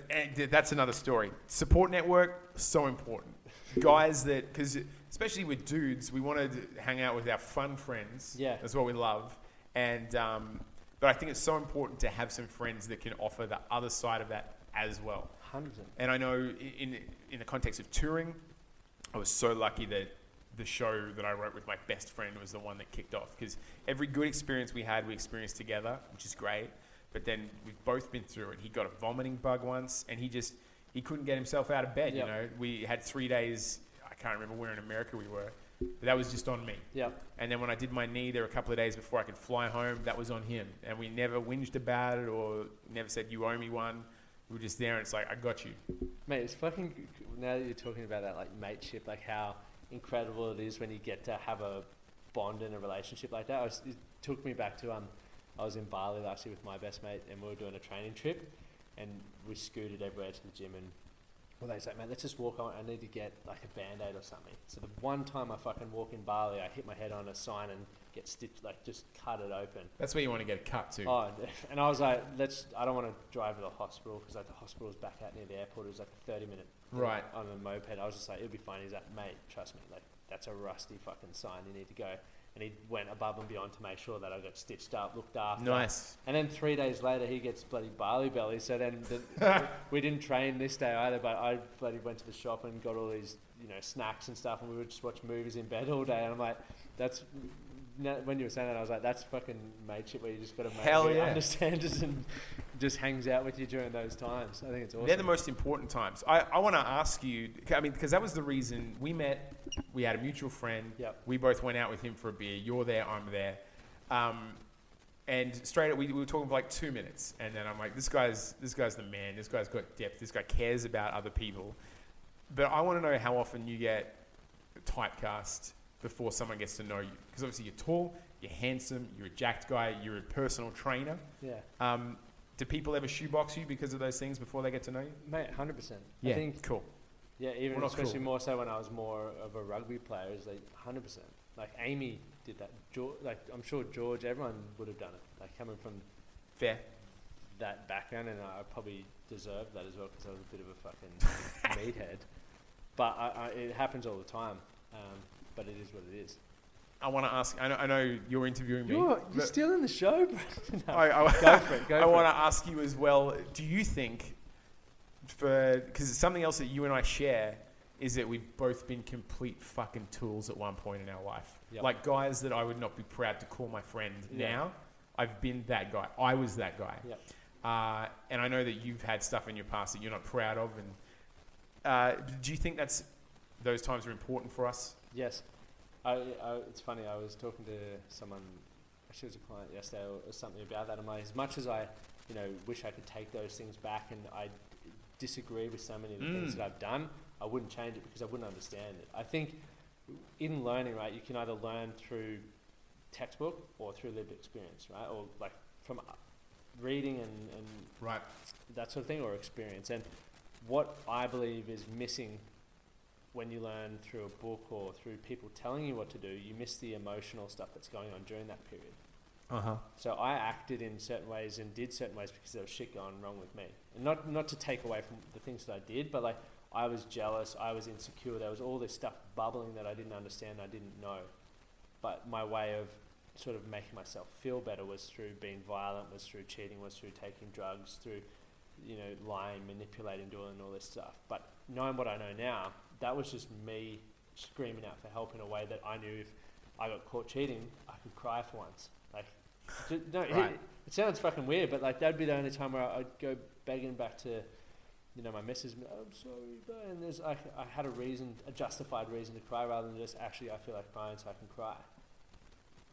that's another story. Support network, so important. Guys because especially with dudes, we want to hang out with our fun friends. Yeah. That's what we love. And, but I think it's so important to have some friends that can offer the other side of that as well. 100%. And I know in the context of touring, I was so lucky that the show that I wrote with my best friend was the one that kicked off, because every good experience we experienced together, which is great. But then we've both been through it. He got a vomiting bug once, and he couldn't get himself out of bed. Yep. We had 3 days. I can't remember where in America we were, but that was just on me. Yep. And then when I did my knee, there were a couple of days before I could fly home. That was on him, and we never whinged about it or never said you owe me one. We were just there, and it's like, I got you, mate. It's fucking. Now that you're talking about that, like mateship, like how incredible it is when you get to have a bond in a relationship like that. It took me back to I was in Bali last year with my best mate, and we were doing a training trip, and we scooted everywhere to the gym, and they was like, mate, let's just walk on. I need to get like a Band-Aid or something. So the one time I fucking walk in Bali, I hit my head on a sign and get stitched, like just cut it open. That's where you want to get a cut too. Oh, and I was like, I don't want to drive to the hospital, because like the hospital was back out near the airport. It was like a 30-minute right on a moped. I was just like, it'll be fine. He's like, mate, trust me, like that's a rusty fucking sign. You need to go. And he went above and beyond to make sure that I got stitched up, looked after. Nice. And then 3 days later, he gets bloody Bali belly. So then we didn't train this day either, but I bloody went to the shop and got all these, snacks and stuff, and we would just watch movies in bed all day. And I'm like, when you were saying that, I was like, that's fucking mateship, where you just got to make it understand us and just hangs out with you during those times. I think it's awesome. They're the most important times. I want to ask you, because that was the reason we met. We had a mutual friend. Yep. We both went out with him for a beer. You're there, I'm there. And straight up, we were talking for like 2 minutes. And then I'm like, this guy's the man. This guy's got depth. This guy cares about other people. But I want to know how often you get typecast before someone gets to know you. Because obviously you're tall, you're handsome, you're a jacked guy, you're a personal trainer. Yeah. Do people ever shoebox you because of those things before they get to know you? Mate, 100%. Yeah, I think, cool. Yeah, even especially more so when I was more of a rugby player, is like 100%. Like Amy did that. I'm sure George, everyone would have done it. Like coming from that background, and I probably deserved that as well, because I was a bit of a fucking meathead. But it happens all the time. But it is what it is. I want to ask. I know you're interviewing me. You're stealing the show, bro. Go for it. I want to ask you as well. Do you think, because something else that you and I share is that we've both been complete fucking tools at one point in our life. Yep. Like guys that I would not be proud to call my friend now. I've been that guy. I was that guy. Yep. And I know that you've had stuff in your past that you're not proud of. And do you think those times are important for us? Yes. It's funny, I was talking to someone, actually it was a client yesterday, or something about that. I'm like, as much as I, wish I could take those things back, and I disagree with so many of the things that I've done, I wouldn't change it because I wouldn't understand it. I think in learning, right, you can either learn through textbook or through lived experience, right? Or like from reading and Right. that sort of thing, or experience. And what I believe is missing when you learn through a book or through people telling you what to do, you miss the emotional stuff that's going on during that period. So I acted in certain ways and did certain ways because there was shit going wrong with me. And not to take away from the things that I did, but like I was jealous, I was insecure, there was all this stuff bubbling that I didn't understand, I didn't know. But my way of sort of making myself feel better was through being violent, was through cheating, was through taking drugs, through, lying, manipulating, doing all this stuff. But knowing what I know now, that was just me screaming out for help in a way that I knew if I got caught cheating, I could cry for once. Like, Right. it sounds fucking weird, but like that'd be the only time where I'd go begging back to, my missus, I'm sorry, but and there's I had a justified reason to cry rather than just actually I feel like crying so I can cry.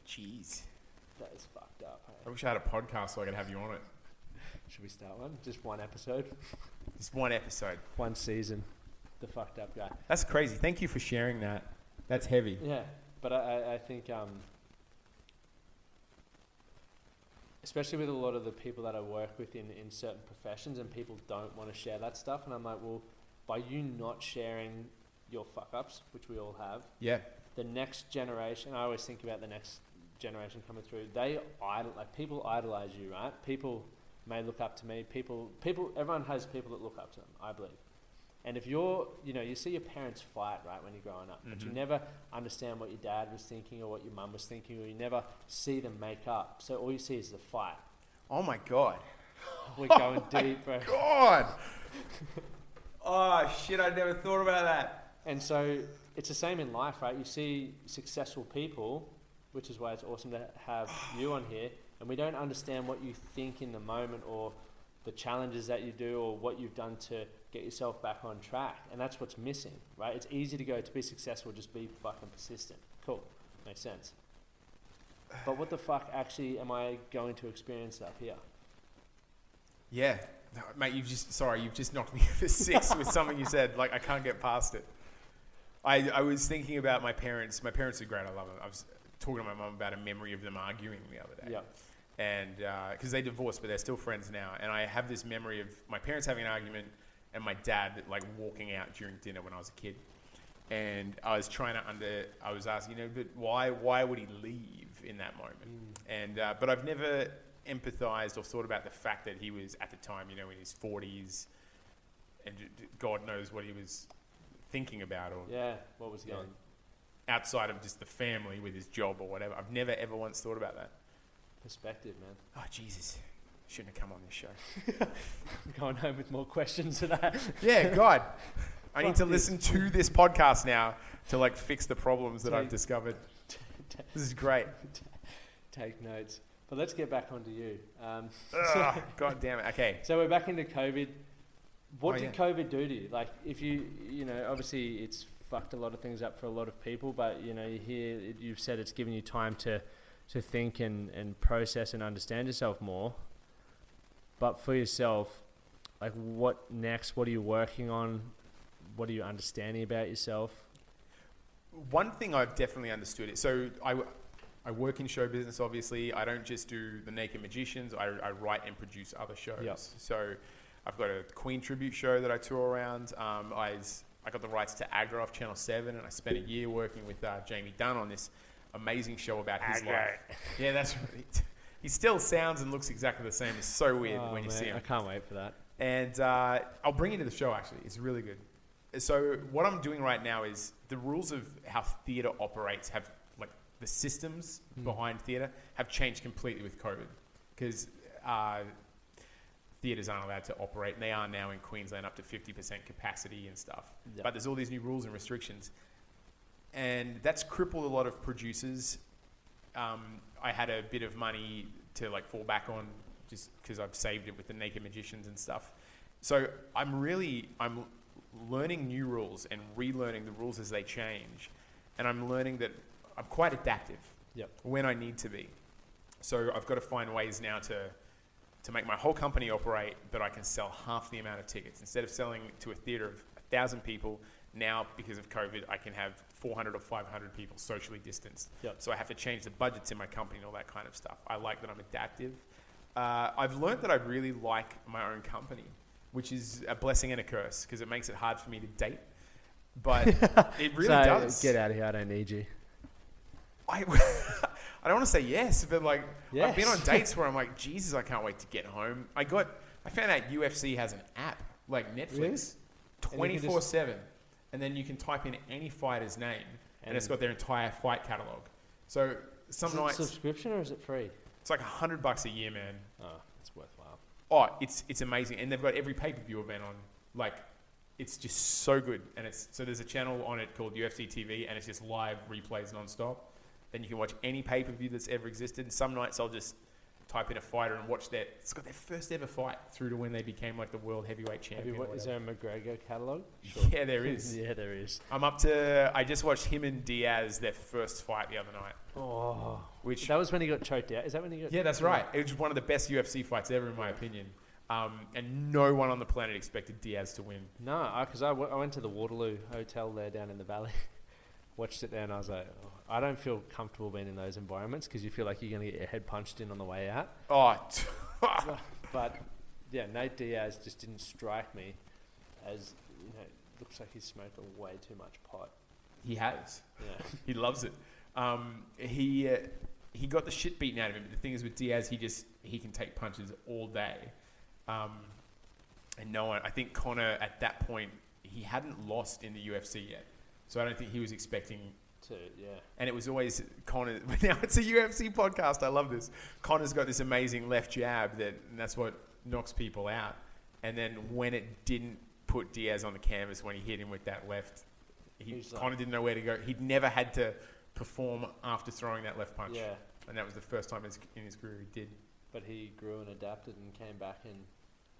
Jeez. That is fucked up. I Hey? wish I had a podcast so I could have you on it. Should we start one? Just one episode, Just one episode. one season. The fucked up guy. That's crazy. Thank you for sharing that. That's heavy. Yeah, but I think especially with a lot of the people that I work with in certain professions, and people don't want to share that stuff, and I'm like, well, by you not sharing your fuck ups, which we all have, Yeah. the next generation, I always think about the next generation coming through, people idolize you, right? People may look up to me, everyone has people that look up to them, I believe. And if you're, you see your parents fight, right, when you're growing up, but you never understand what your dad was thinking or what your mum was thinking, or you never see them make up. So all you see is the fight. Oh my God. We're going deep, bro. God. Oh shit, I never thought about that. And so it's the same in life, right? You see successful people, which is why it's awesome to have you on here, and we don't understand what you think in the moment or the challenges that you do or what you've done to get yourself back on track. And that's what's missing, right? It's easy to go, to be successful, just be fucking persistent. Cool. Makes sense. But what the fuck actually am I going to experience up here? Yeah. No, mate, you've just knocked me for six with something you said. Like, I can't get past it. I was thinking about my parents. My parents are great. I love them. I was talking to my mum about a memory of them arguing the other day. Yeah. And because they divorced, but they're still friends now. And I have this memory of my parents having an argument and my dad like walking out during dinner when I was a kid. And I was I was asking, but why would he leave in that moment? And but I've never empathized or thought about the fact that he was at the time, in his 40s, and God knows what he was thinking about, or what was going outside of just the family with his job or whatever. I've never ever once thought about that. Perspective, man. Oh Jesus, shouldn't have come on this show. I'm going home with more questions to that. Yeah, God, I need to listen to this podcast now to like fix the problems that I've discovered. This is great. Take notes. But let's get back onto you. God damn it. Okay. So we're back into COVID. What did yeah. COVID do to you? Like, if obviously it's fucked a lot of things up for a lot of people, but you've said it's given you time to think and process and understand yourself more. But for yourself, like, what next? What are you working on? What are you understanding about yourself? One thing I've definitely understood is, so I work in show business, obviously. I don't just do the Naked Magicians. I write and produce other shows. Yep. So I've got a Queen tribute show that I tour around. I got the rights to Agra off Channel 7, and I spent a year working with Jamie Dunn on this amazing show about his life. Yeah, that's right. He still sounds and looks exactly the same. It's so weird when you see him. I can't wait for that. And I'll bring you to the show, actually. It's really good. So what I'm doing right now is the rules of how theatre operates have, like, the systems behind theatre have changed completely with COVID. Because theatres aren't allowed to operate, and they are now in Queensland up to 50% capacity and stuff. Yep. But there's all these new rules and restrictions. And that's crippled a lot of producers. I had a bit of money to like fall back on just because I've saved it with the Naked Magicians and stuff. So I'm learning new rules and relearning the rules as they change. And I'm learning that I'm quite adaptive when I need to be. So I've got to find ways now to make my whole company operate, but I can sell half the amount of tickets. Instead of selling to a theatre of 1,000 people, now, because of COVID, I can have 400 or 500 people socially distanced. Yep. So I have to change the budgets in my company and all that kind of stuff. I like that I'm adaptive. I've learned that I really like my own company, which is a blessing and a curse because it makes it hard for me to date. But it really does. Get out of here. I don't need you. I don't want to say yes, but like Yes. I've been on dates where I'm like, Jesus, I can't wait to get home. I found out UFC has an app like Netflix, 24/7, and then you can type in any fighter's name, and it's got their entire fight catalog. So some Is nights it subscription or is it free? it's like $100 a year, man. Oh, it's worthwhile. Oh, it's amazing, and they've got every pay-per-view event on. Like, it's just so good, and so there's a channel on it called UFC TV, and it's just live replays non-stop. Then you can watch any pay-per-view that's ever existed. And some nights I'll just type in a fighter and watch it's got their first ever fight through to when they became like the world heavyweight champion. Is there a McGregor catalogue? Sure. Yeah, there is. Yeah, there is. I just watched him and Diaz, their first fight the other night. Oh, Which that was when he got choked out. Is that when he got? Yeah, that's right. It was one of the best UFC fights ever, in my opinion. And no one on the planet expected Diaz to win. No, because I went to the Waterloo Hotel there down in the valley, watched it there, and I was like, I don't feel comfortable being in those environments because you feel like you're going to get your head punched in on the way out. Oh, But yeah, Nate Diaz just didn't strike me as, looks like he's smoked way too much pot. he has. Yeah. He loves it. He got the shit beaten out of him. But the thing is with Diaz, he can take punches all day. And no one, I think Conor at that point, he hadn't lost in the UFC yet. So I don't think he was expecting to, yeah. And it was always Conor. Now it's a UFC podcast. I love this. Conor's got this amazing left jab and that's what knocks people out. And then when it didn't put Diaz on the canvas, when he hit him with that left, Conor didn't know where to go. He'd never had to perform after throwing that left punch. Yeah. And that was the first time in his career he did. But he grew and adapted and came back and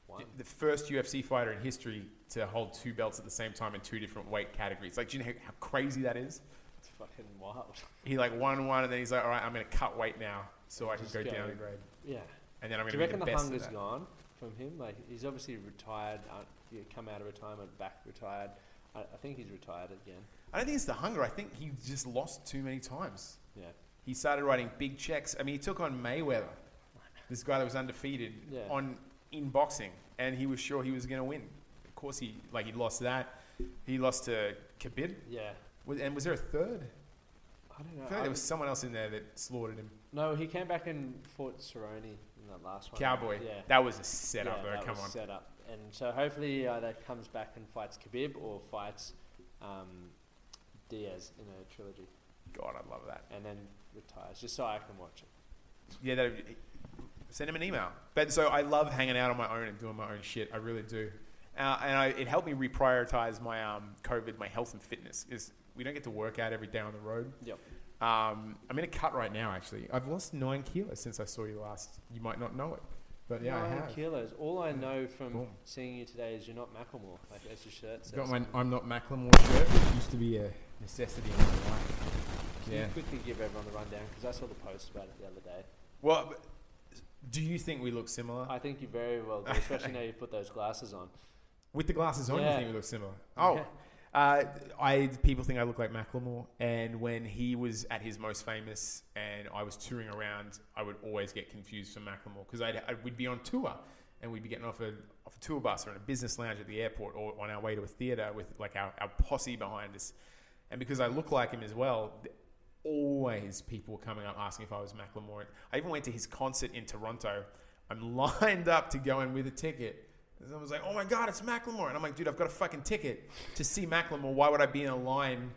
won. The first UFC fighter in history to hold two belts at the same time in two different weight categories. Like, do you know how crazy that is? It's fucking wild. He won one and then he's like, all right, I'm going to cut weight now so I can go down in grade. Yeah. And then I'm Do going you to be reckon the the best hunger's at that. gone from him? Like, he's obviously retired, come out of retirement, back retired. I think he's retired again. I don't think it's the hunger. I think he just lost too many times. Yeah. He started writing big checks. I mean, he took on Mayweather, this guy that was undefeated in boxing, and he was sure he was going to win. Of course, he lost that. He lost to Khabib. Yeah. And was there a third? I don't know. I feel like there was someone else in there that slaughtered him. No, he came back and fought Cerrone in that last one. Cowboy. Yeah. That was a setup, yeah, though. that Come was on. Set up. And so hopefully he either comes back and fights Khabib or fights Diaz in a trilogy. God, I'd love that. And then retires, just so I can watch it. Yeah, send him an email. But so I love hanging out on my own and doing my own shit. I really do. It helped me reprioritize my my health and fitness. Because we don't get to work out every day on the road. Yep. I'm in a cut right now, actually. I've lost 9 kilos since I saw you last. You might not know it. But yeah, 9 I have. kilos. All I know from seeing you today is you're not Macklemore. Like, as your shirt says. Got my I'm Not Macklemore shirt, which used to be a necessity in my life. Can you quickly give everyone the rundown? Because I saw the post about it the other day. Well, do you think we look similar? I think you very well do, especially now you've put those glasses on. With the glasses on, you think we look similar? Oh. People think I look like Macklemore, and when he was at his most famous and I was touring around, I would always get confused for Macklemore because we'd be on tour and we'd be getting off a tour bus or in a business lounge at the airport or on our way to a theatre with like our posse behind us. And because I look like him as well, always people were coming up asking if I was Macklemore. I even went to his concert in Toronto. I'm lined up to go in with a ticket. And someone was like, oh my God, it's Macklemore. And I'm like, dude, I've got a fucking ticket to see Macklemore. Why would I be in a line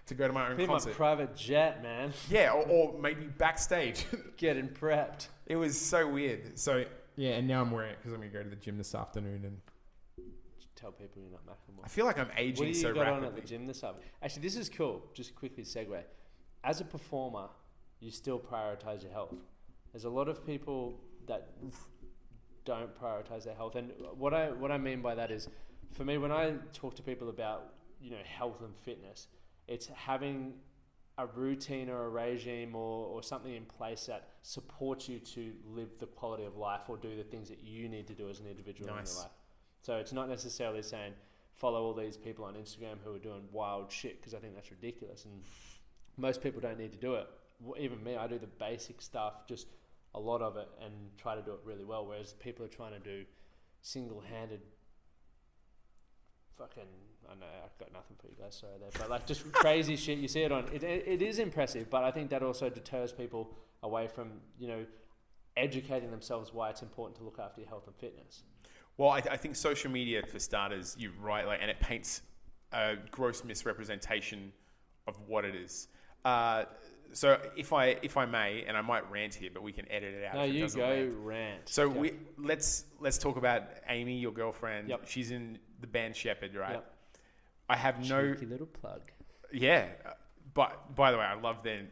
to go to my own concert? My private jet, man. Yeah, or maybe backstage. Getting prepped. It was so weird. So, yeah, and now I'm wearing it because I'm going to go to the gym this afternoon and tell people you're not Macklemore. I feel like I'm aging so rapidly. What do you got on at the gym this afternoon? Actually, this is cool. Just quickly segue. As a performer, you still prioritize your health. There's a lot of people that don't prioritize their health, and what I mean by that is, for me, when I talk to people about health and fitness, it's having a routine or a regime or something in place that supports you to live the quality of life or do the things that you need to do as an individual in your life. So it's not necessarily saying follow all these people on Instagram who are doing wild shit, because I think that's ridiculous and most people don't need to do it. Even me, I do the basic stuff, just a lot of it and try to do it really well, whereas people are trying to do single-handed fucking, I know I've got nothing for you guys, sorry there, but like just crazy shit you see it on. It is impressive, but I think that also deters people away from, you know, educating themselves why it's important to look after your health and fitness. Well, I think social media, for starters, you're right, like, and it paints a gross misrepresentation of what it is. So if I may, and I might rant here, but we can edit it out. No, you go rant. So let's talk about Amy, your girlfriend. Yep. She's in the band Shepherd, right? Yep. I have Cheeky little plug. Yeah. But by the way, I love the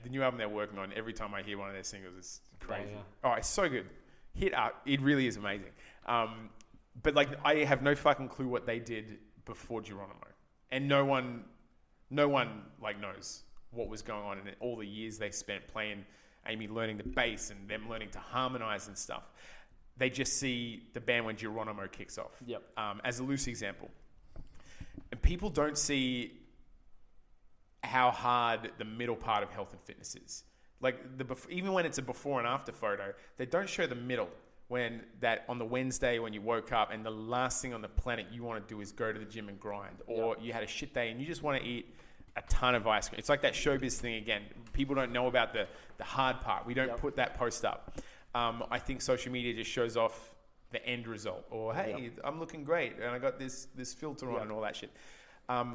new album they're working on. Every time I hear one of their singles, it's crazy. Banger. Oh, it's so good. Hit up. It really is amazing. But like, I have no fucking clue what they did before Geronimo, and no one like knows what was going on in all the years they spent playing, Amy learning the bass and them learning to harmonize and stuff. They just see the band when Geronimo kicks off. Yep. As a loose example. And people don't see how hard the middle part of health and fitness is. Like, even when it's a before and after photo, they don't show the middle. When that on the Wednesday when you woke up and the last thing on the planet you want to do is go to the gym and grind, or you had a shit day and you just want to eat a ton of ice cream. It's like that showbiz thing again. People don't know about the hard part. We don't put that post up. I think social media just shows off the end result, or hey, I'm looking great and I got this filter on and all that shit.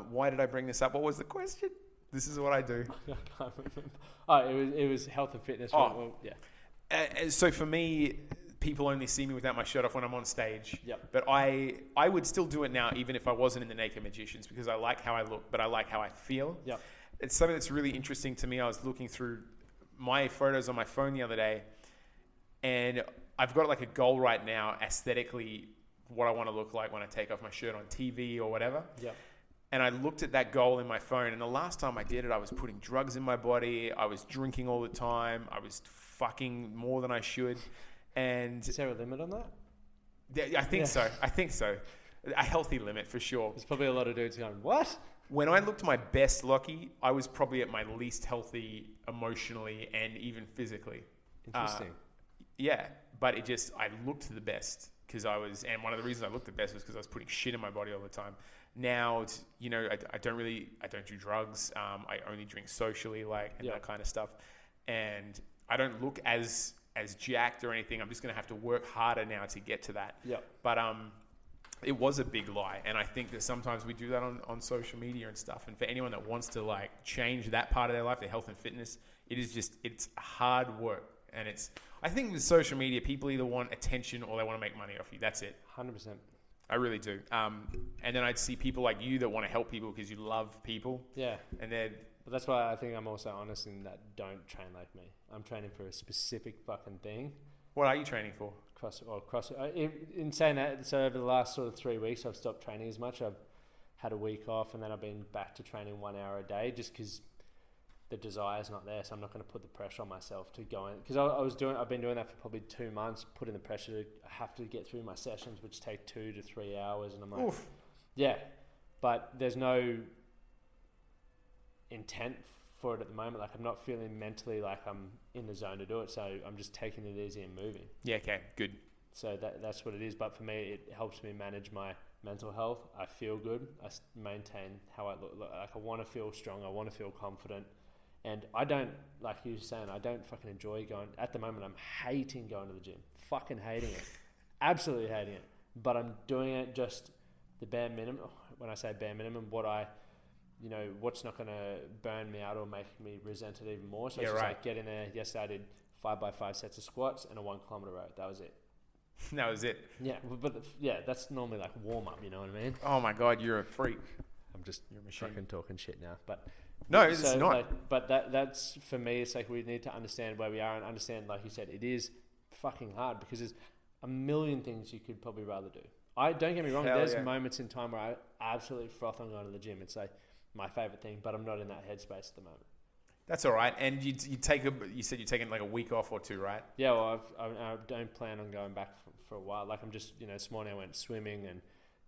Why did I bring this up? What was the question? This is what I do. I can't remember. Oh, it was health and fitness. Oh. Well, yeah. So for me, people only see me without my shirt off when I'm on stage. Yep. But I would still do it now, even if I wasn't in the Naked Magicians, because I like how I look, but I like how I feel. Yep. It's something that's really interesting to me. I was looking through my photos on my phone the other day, and I've got like a goal right now, aesthetically, what I want to look like when I take off my shirt on TV or whatever. Yep. And I looked at that goal in my phone, and the last time I did it, I was putting drugs in my body. I was drinking all the time. I was fucking more than I should. And is there a limit on that? I think so. I think so. A healthy limit for sure. There's probably a lot of dudes going, what? When I looked my best, Lockie, I was probably at my least healthy emotionally and even physically. Interesting. Yeah, but I looked the best because I was, and one of the reasons I looked the best was because I was putting shit in my body all the time. Now, it's, you know, I don't do drugs. I only drink socially, that kind of stuff. And I don't look as jacked or anything. I'm just going to have to work harder now to get to that. Yeah. But it was a big lie. And I think that sometimes we do that on social media and stuff. And for anyone that wants to like change that part of their life, their health and fitness, it's hard work. And I think with social media, people either want attention or they want to make money off you. That's it. 100%. I really do. And then I'd see people like you that want to help people because you love people. Yeah. And then... But that's why I think I'm also honest in that don't train like me. I'm training for a specific fucking thing. What are you training for? CrossFit. In saying that, so over the last sort of 3 weeks, I've stopped training as much. I've had a week off and then I've been back to training 1 hour a day just because the desire's not there. So I'm not going to put the pressure on myself to go in. Because I've been doing that for probably 2 months, putting the pressure to have to get through my sessions, which take 2 to 3 hours. And I'm like, oof. Yeah, but there's no intent for it at the moment. Like I'm not feeling mentally like I'm in the zone to do it, so I'm just taking it easy and moving. Yeah, okay, good. So that's what it is. But for me, it helps me manage my mental health. I feel good. I maintain how I look. Like I want to feel strong. I want to feel confident. And I don't, like you were saying, I don't fucking enjoy going. At the moment, I'm hating going to the gym. Fucking hating it. Absolutely hating it. But I'm doing it just the bare minimum. When I say bare minimum, what's not going to burn me out or make me resent it even more. So it's just like get in there. Yesterday I did 5x5 sets of squats and a 1 kilometer row. That was it. That was it. Yeah, but that's normally like warm up. You know what I mean? Oh my god, you're a freak. I'm just fucking talking shit now, but no, it's not. But that's for me. It's like we need to understand where we are and understand, like you said, it is fucking hard because there's a million things you could probably rather do. Don't get me wrong. There's moments in time where I absolutely froth on going to the gym. It's like my favorite thing, but I'm not in that headspace at the moment. That's all right. And you said you're taking like a week off or 2, right? Yeah, well, I don't plan on going back for a while. Like I'm just, this morning I went swimming and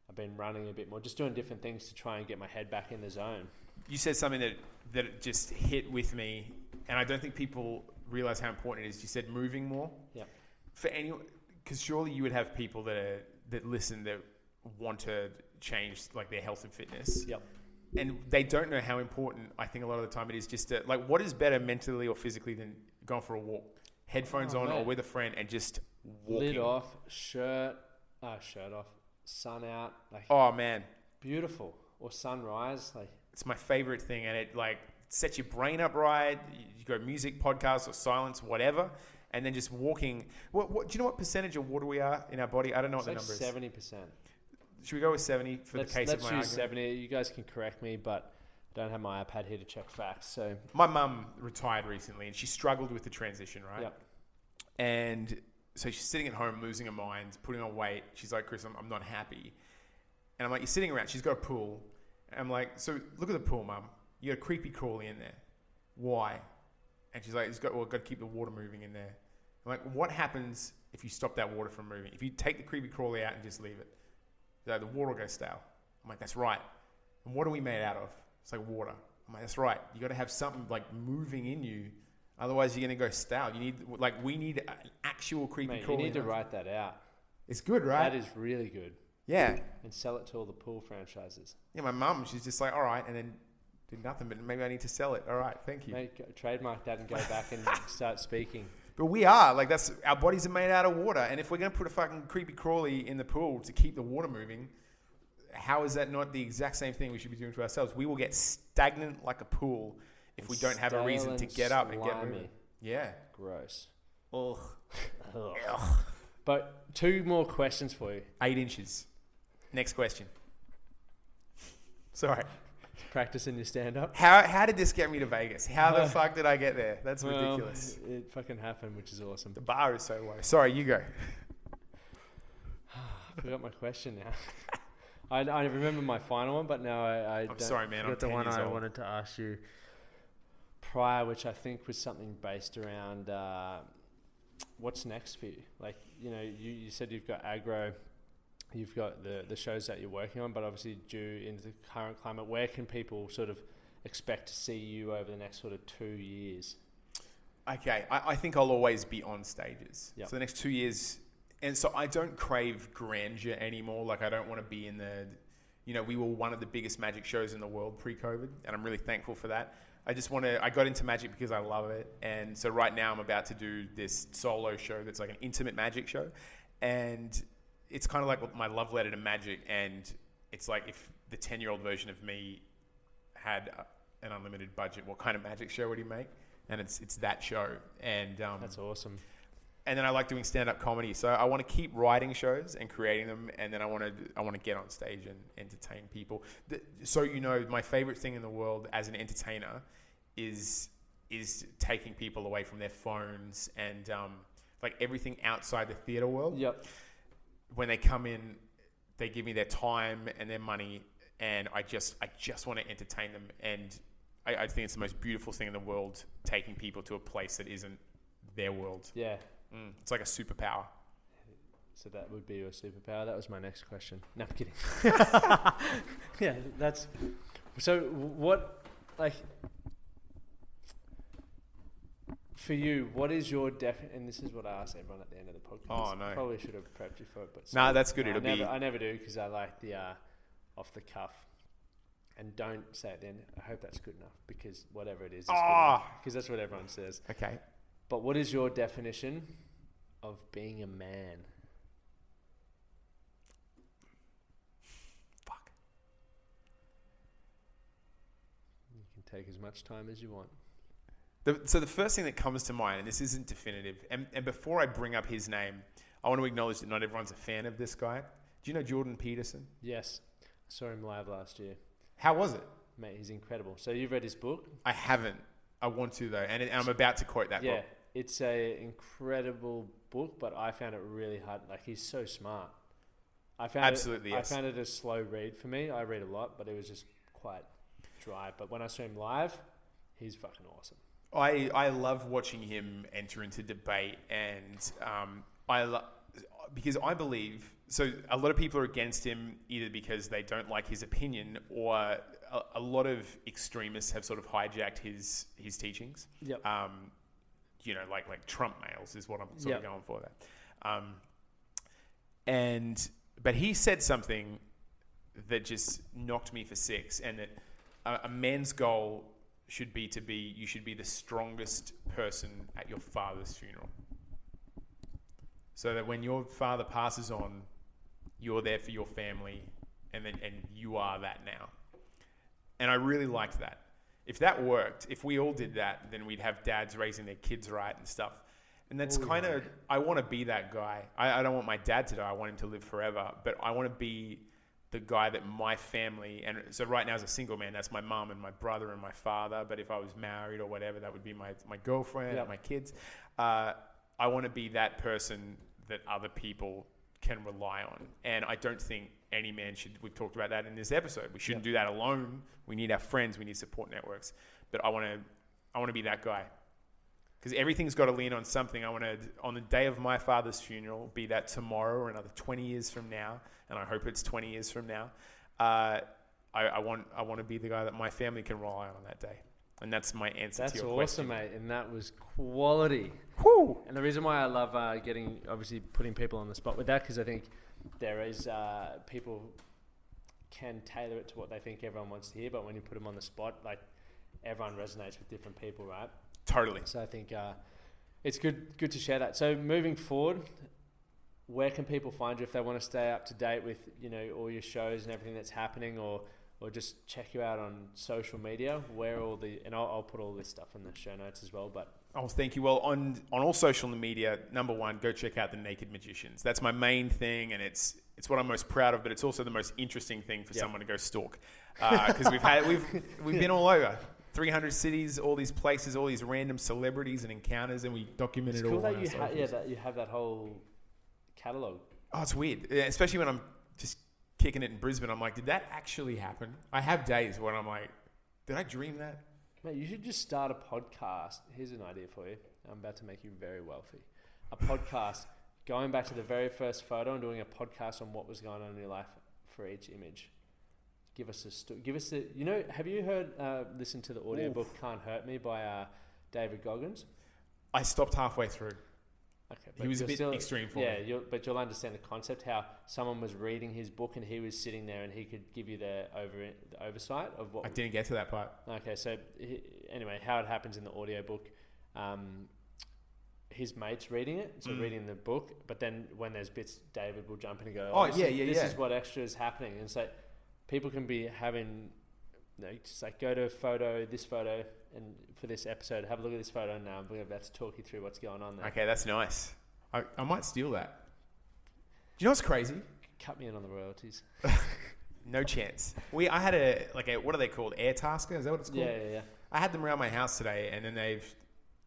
I've been running a bit more, just doing different things to try and get my head back in the zone. You said something that just hit with me, and I don't think people realize how important it is. You said moving more. Yeah. For anyone, because surely you would have people that listen that want to change like their health and fitness. Yep. And they don't know how important I think a lot of the time it is just to, like, what is better mentally or physically than going for a walk? Headphones on, mate. or with a friend, and just walking. Lid off, shirt off, sun out. Like, Oh man, beautiful. Or sunrise. Like, it's my favorite thing, and it like sets your brain up right. You go music, podcast, or silence, whatever, and then just walking. What do you know what percentage of water we are in our body? I don't know what the it's number like is. 70%. Should we go with 70 for the case of Let's my use argument? 70. You guys can correct me, but I don't have my iPad here to check facts. So My mum retired recently, and she struggled with the transition, right? Yep. And so she's sitting at home, losing her mind, putting on weight. She's like, Chris, I'm not happy. And I'm like, you're sitting around. She's got a pool. And I'm like, so look at the pool, Mum. You got a creepy crawly in there. Why? And she's like, got to keep the water moving in there. I'm like, what happens if you stop that water from moving? If you take the creepy crawly out and just leave it, the water will go stale. I'm like, that's right. And what are we made out of? It's like water. I'm like, that's right. You got to have something like moving in you. Otherwise, you're going to go stale. We need an actual creepy mate, you crawly. need to write that out. It's good, right? That is really good. Yeah. And sell it to all the pool franchises. Yeah, my mum, she's just like, all right, and then did nothing, but maybe I need to sell it. All right, thank you. Mate, trademark that and go back and start speaking. But we are, like, our bodies are made out of water. And if we're going to put a fucking creepy crawly in the pool to keep the water moving, how is that not the exact same thing we should be doing to ourselves? We will get stagnant like a pool if we don't have a reason to get up and get moving. Yeah. Gross. Ugh. Ugh. But 2 more questions for you. 8 inches. Next question. Sorry. Practicing your stand-up. How did this get me to Vegas? How the fuck did I get there? That's Well, ridiculous. It fucking happened, which is awesome. The bar is so low. Sorry, you go. I forgot my question now. I remember my final one, but now I don't. Sorry, man. I'm forgot the 10 one years I old. wanted to ask you prior, which I think was something based around what's next for you. Like, you said you've got agro, you've got the shows that you're working on, but obviously due into the current climate, where can people sort of expect to see you over the next sort of 2 years? Okay, I think I'll always be on stages. Yep. So the next 2 years, and so I don't crave grandeur anymore. Like, I don't want to be in the, we were one of the biggest magic shows in the world pre-COVID, and I'm really thankful for that. I got into magic because I love it. And so right now I'm about to do this solo show that's like an intimate magic show. And it's kind of like my love letter to magic. And it's like if the 10-year-old version of me had an unlimited budget, what kind of magic show would he make? And it's that show. And That's awesome. And then I like doing stand-up comedy. So I want to keep writing shows and creating them, and then I want to get on stage and entertain people. So my favorite thing in the world as an entertainer is taking people away from their phones and like everything outside the theater world. Yep. When they come in, they give me their time and their money, and I just want to entertain them. And I think it's the most beautiful thing in the world, taking people to a place that isn't their world. Yeah. It's like a superpower. So that would be your superpower. That was my next question. No, I'm kidding. Yeah, that's... So what, like... For you, what is your and this is what I ask everyone at the end of the podcast. Oh, no. Probably should have prepped you for it. But Nah, that's good. I never do, because I like the off the cuff. And don't say at the end, I hope that's good enough, because whatever it is good enough. Because that's what everyone says. Okay. But what is your definition of being a man? Fuck. You can take as much time as you want. So the first thing that comes to mind, and this isn't definitive, and before I bring up his name, I want to acknowledge that not everyone's a fan of this guy. Do you know Jordan Peterson? Yes. I saw him live last year. How was it? Mate, he's incredible. So you've read his book? I haven't. I want to, though, and I'm about to quote that book. Yeah, it's an incredible book, but I found it really hard. Like, he's so smart. Absolutely, yes. I found it a slow read for me. I read a lot, but it was just quite dry. But when I saw him live, he's fucking awesome. I love watching him enter into debate, and because I believe, so a lot of people are against him either because they don't like his opinion, or a lot of extremists have sort of hijacked his teachings. Yep. like Trump males is what I'm sort of going for there. But he said something that just knocked me for six, and that a man's goal should be you should be the strongest person at your father's funeral. So that when your father passes on, you're there for your family, and you are that now. And I really liked that. If that worked, if we all did that, then we'd have dads raising their kids right and stuff. And that's I want to be that guy. I don't want my dad to die. I want him to live forever. But I want to be the guy that my family, and so right now as a single man, that's my mum and my brother and my father. But if I was married or whatever, that would be my girlfriend, my kids. I want to be that person that other people can rely on. And I don't think any man should. We've talked about that in this episode. We shouldn't do that alone. We need our friends. We need support networks. But I want to be that guy. Because everything's got to lean on something. I want to, on the day of my father's funeral, be that tomorrow or another 20 years from now, and I hope it's 20 years from now, I want to be the guy that my family can rely on that day. And that's my answer to your question. That's awesome, mate. And that was quality. Woo! And the reason why I love obviously putting people on the spot with that, because I think there is, people can tailor it to what they think everyone wants to hear, but when you put them on the spot, like, everyone resonates with different people, right? Totally. So I think it's good to share that. So moving forward, where can people find you if they want to stay up to date with all your shows and everything that's happening, or just check you out on social media? And I'll put all this stuff in the show notes as well. But thank you. Well, on all social media, number one, go check out the Naked Magicians. That's my main thing, and it's what I'm most proud of. But it's also the most interesting thing for someone to go stalk, because we've been all over. 300 cities, all these places, all these random celebrities and encounters, and we documented all. It's cool that you have that whole catalogue. Oh, it's weird, especially when I'm just kicking it in Brisbane. I'm like, did that actually happen? I have days when I'm like, did I dream that? Mate, you should just start a podcast. Here's an idea for you. I'm about to make you very wealthy. A podcast, going back to the very first photo and doing a podcast on what was going on in your life for each image. Give us a have you heard, listen to the audiobook Can't Hurt Me by David Goggins? I stopped halfway through. Okay. He was a bit extreme for me. Yeah, but you'll understand the concept, how someone was reading his book and he was sitting there and he could give you the oversight of what... I didn't get to that part. Okay, so anyway, how it happens in the audiobook, his mate's reading it, so reading the book, but then when there's bits, David will jump in and go, this is what extra is happening. And so people can be having, just like go to this photo, and for this episode, have a look at this photo now. We're about to talk you through what's going on there. Okay, that's nice. I might steal that. Do you know what's crazy? Cut me in on the royalties. No chance. I had what are they called? Air Tasker? Is that what it's called? Yeah. I had them around my house today, and then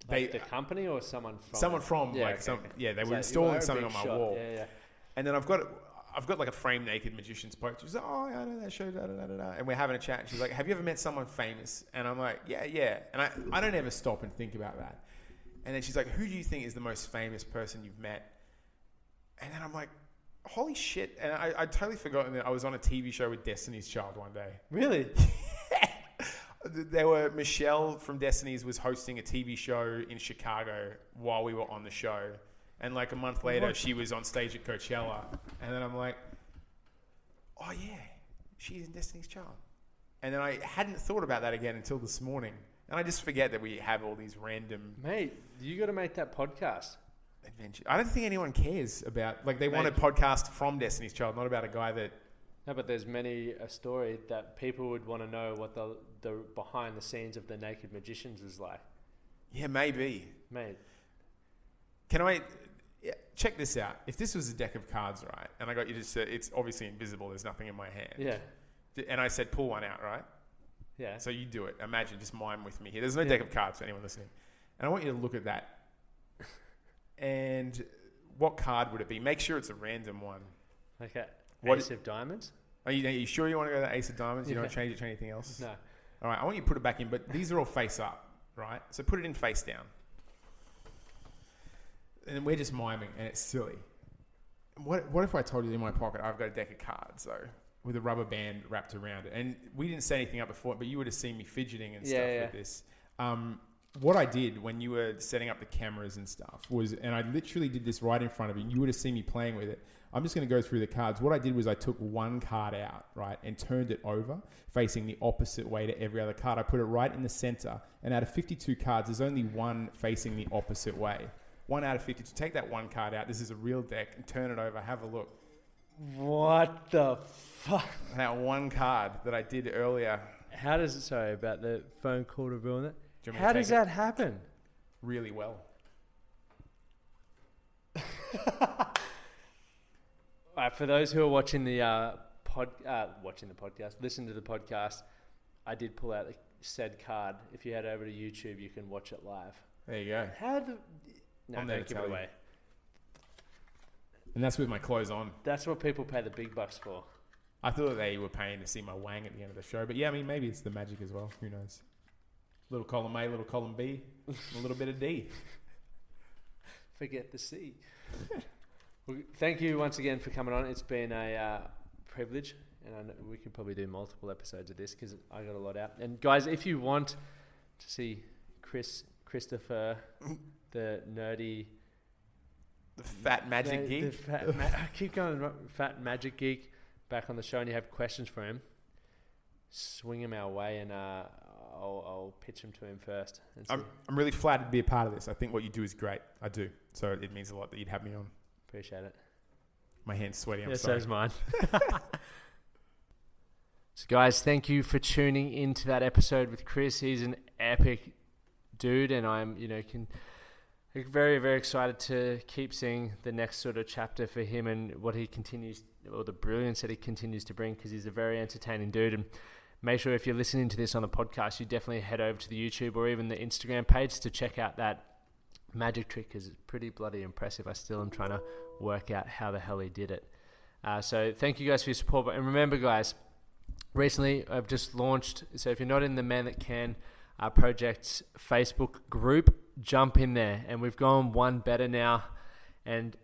the company or someone from? Someone from they were installing something on my wall. Yeah. And then I've got like a framed Naked Magicians poster. She's like, oh, I know that show, and we're having a chat. And she's like, have you ever met someone famous? And I'm like, yeah. And I don't ever stop and think about that. And then she's like, who do you think is the most famous person you've met? And then I'm like, holy shit. And I'd totally forgotten that I was on a TV show with Destiny's Child one day. Really? Michelle from Destiny's was hosting a TV show in Chicago while we were on the show. And like a month later, she was on stage at Coachella. And then I'm like, oh yeah, she's in Destiny's Child. And then I hadn't thought about that again until this morning. And I just forget that we have all these random... Mate, you got to make that podcast. Adventure. I don't think anyone cares about... Like, they want a podcast from Destiny's Child, not about a guy that... No, but there's a story that people would want to know what the behind the scenes of the Naked Magicians was like. Yeah, maybe. Mate. Can I... Check this out. If this was a deck of cards, right, and I got you to say, it's obviously invisible, there's nothing in my hand. Yeah. And I said, pull one out, right? Yeah. So you do it. Imagine, just mime with me here. There's no deck of cards for anyone listening. And I want you to look at that. And what card would it be? Make sure it's a random one. Okay. Ace of Diamonds? Are you sure you want to go to the Ace of Diamonds? You don't change it to anything else? No. All right, I want you to put it back in, but these are all face up, right? So put it in face down. And we're just miming, and it's silly. What if I told you in my pocket I've got a deck of cards, though, with a rubber band wrapped around it? And we didn't say anything up before, but you would have seen me fidgeting and stuff with this. what I did when you were setting up the cameras and stuff was, and I literally did this right in front of you, and you would have seen me playing with it. I'm just going to go through the cards. What I did was I took one card out, right, and turned it over facing the opposite way to every other card. I put it right in the center, and out of 52 cards, there's only one facing the opposite way. 1 out of 52. Take that one card out. This is a real deck, and turn it over. Have a look. What the fuck? That one card that I did earlier. How does it, sorry about the phone call to ruin it. Do you want me How to does take it? that happen? Really well. All right, for those who are watching the podcast, listen to the podcast, I did pull out the said card. If you head over to YouTube, you can watch it live. There you go. How the... No, I'm there don't to give it tell you. away. And that's with my clothes on. That's what people pay the big bucks for. I thought they were paying to see my wang at the end of the show. But yeah, I mean, maybe it's the magic as well. Who knows? Little column A, little column B, a little bit of D. Forget the C. Well, thank you once again for coming on. It's been a privilege, and I know we could probably do multiple episodes of this because I got a lot out. And guys, if you want to see Christopher, the nerdy, The fat magic geek. I keep going fat magic geek back on the show, and you have questions for him, swing him our way, and I'll pitch him to him first. I'm really flattered to be a part of this. I think what you do is great. I do. So it means a lot that you'd have me on. Appreciate it. My hand's sweaty. I'm Yeah, sorry. so's mine. So guys, thank you for tuning into that episode with Chris. He's an epic dude, and I'm, very, very excited to keep seeing the next sort of chapter for him and what he continues, or the brilliance that he continues to bring, because he's a very entertaining dude. And make sure if you're listening to this on the podcast, you definitely head over to the YouTube or even the Instagram page to check out that magic trick, because it's pretty bloody impressive. I still am trying to work out how the hell he did it. So thank you guys for your support. And remember, guys, recently I've just launched, so if you're not in the Man That Can Project's Facebook group, jump in there. And we've gone one better now and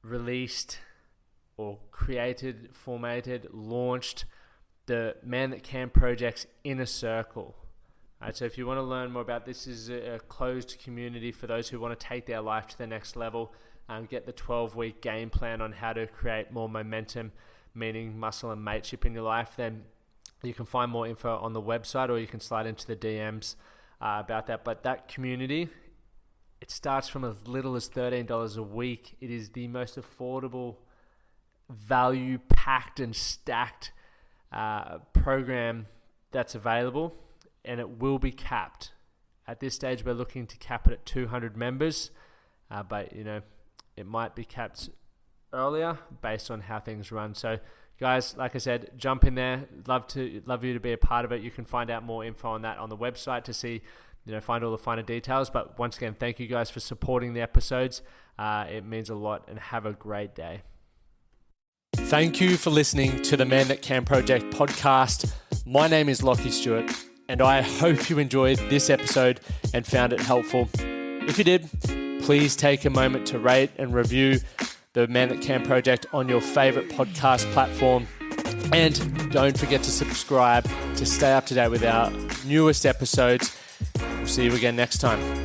released or created, launched the Man That Can Project's Inner Circle. Right, so if you want to learn more about this, is a closed community for those who want to take their life to the next level and get the 12-week game plan on how to create more momentum, meaning muscle and mateship in your life. Then you can find more info on the website, or you can slide into the DMs about that. But that community, it starts from as little as $13 a week. It is the most affordable, value-packed and stacked program that's available, and it will be capped. At this stage, we're looking to cap it at 200 members, but it might be capped earlier based on how things run. So guys, like I said, jump in there. Love you to be a part of it. You can find out more info on that on the website to see, find all the finer details. But once again, thank you guys for supporting the episodes. It means a lot, and have a great day. Thank you for listening to the Man That Can Project podcast. My name is Lachlan Stuart, and I hope you enjoyed this episode and found it helpful. If you did, please take a moment to rate and review the Man That Can Project on your favorite podcast platform. And don't forget to subscribe to stay up to date with our newest episodes. We'll see you again next time.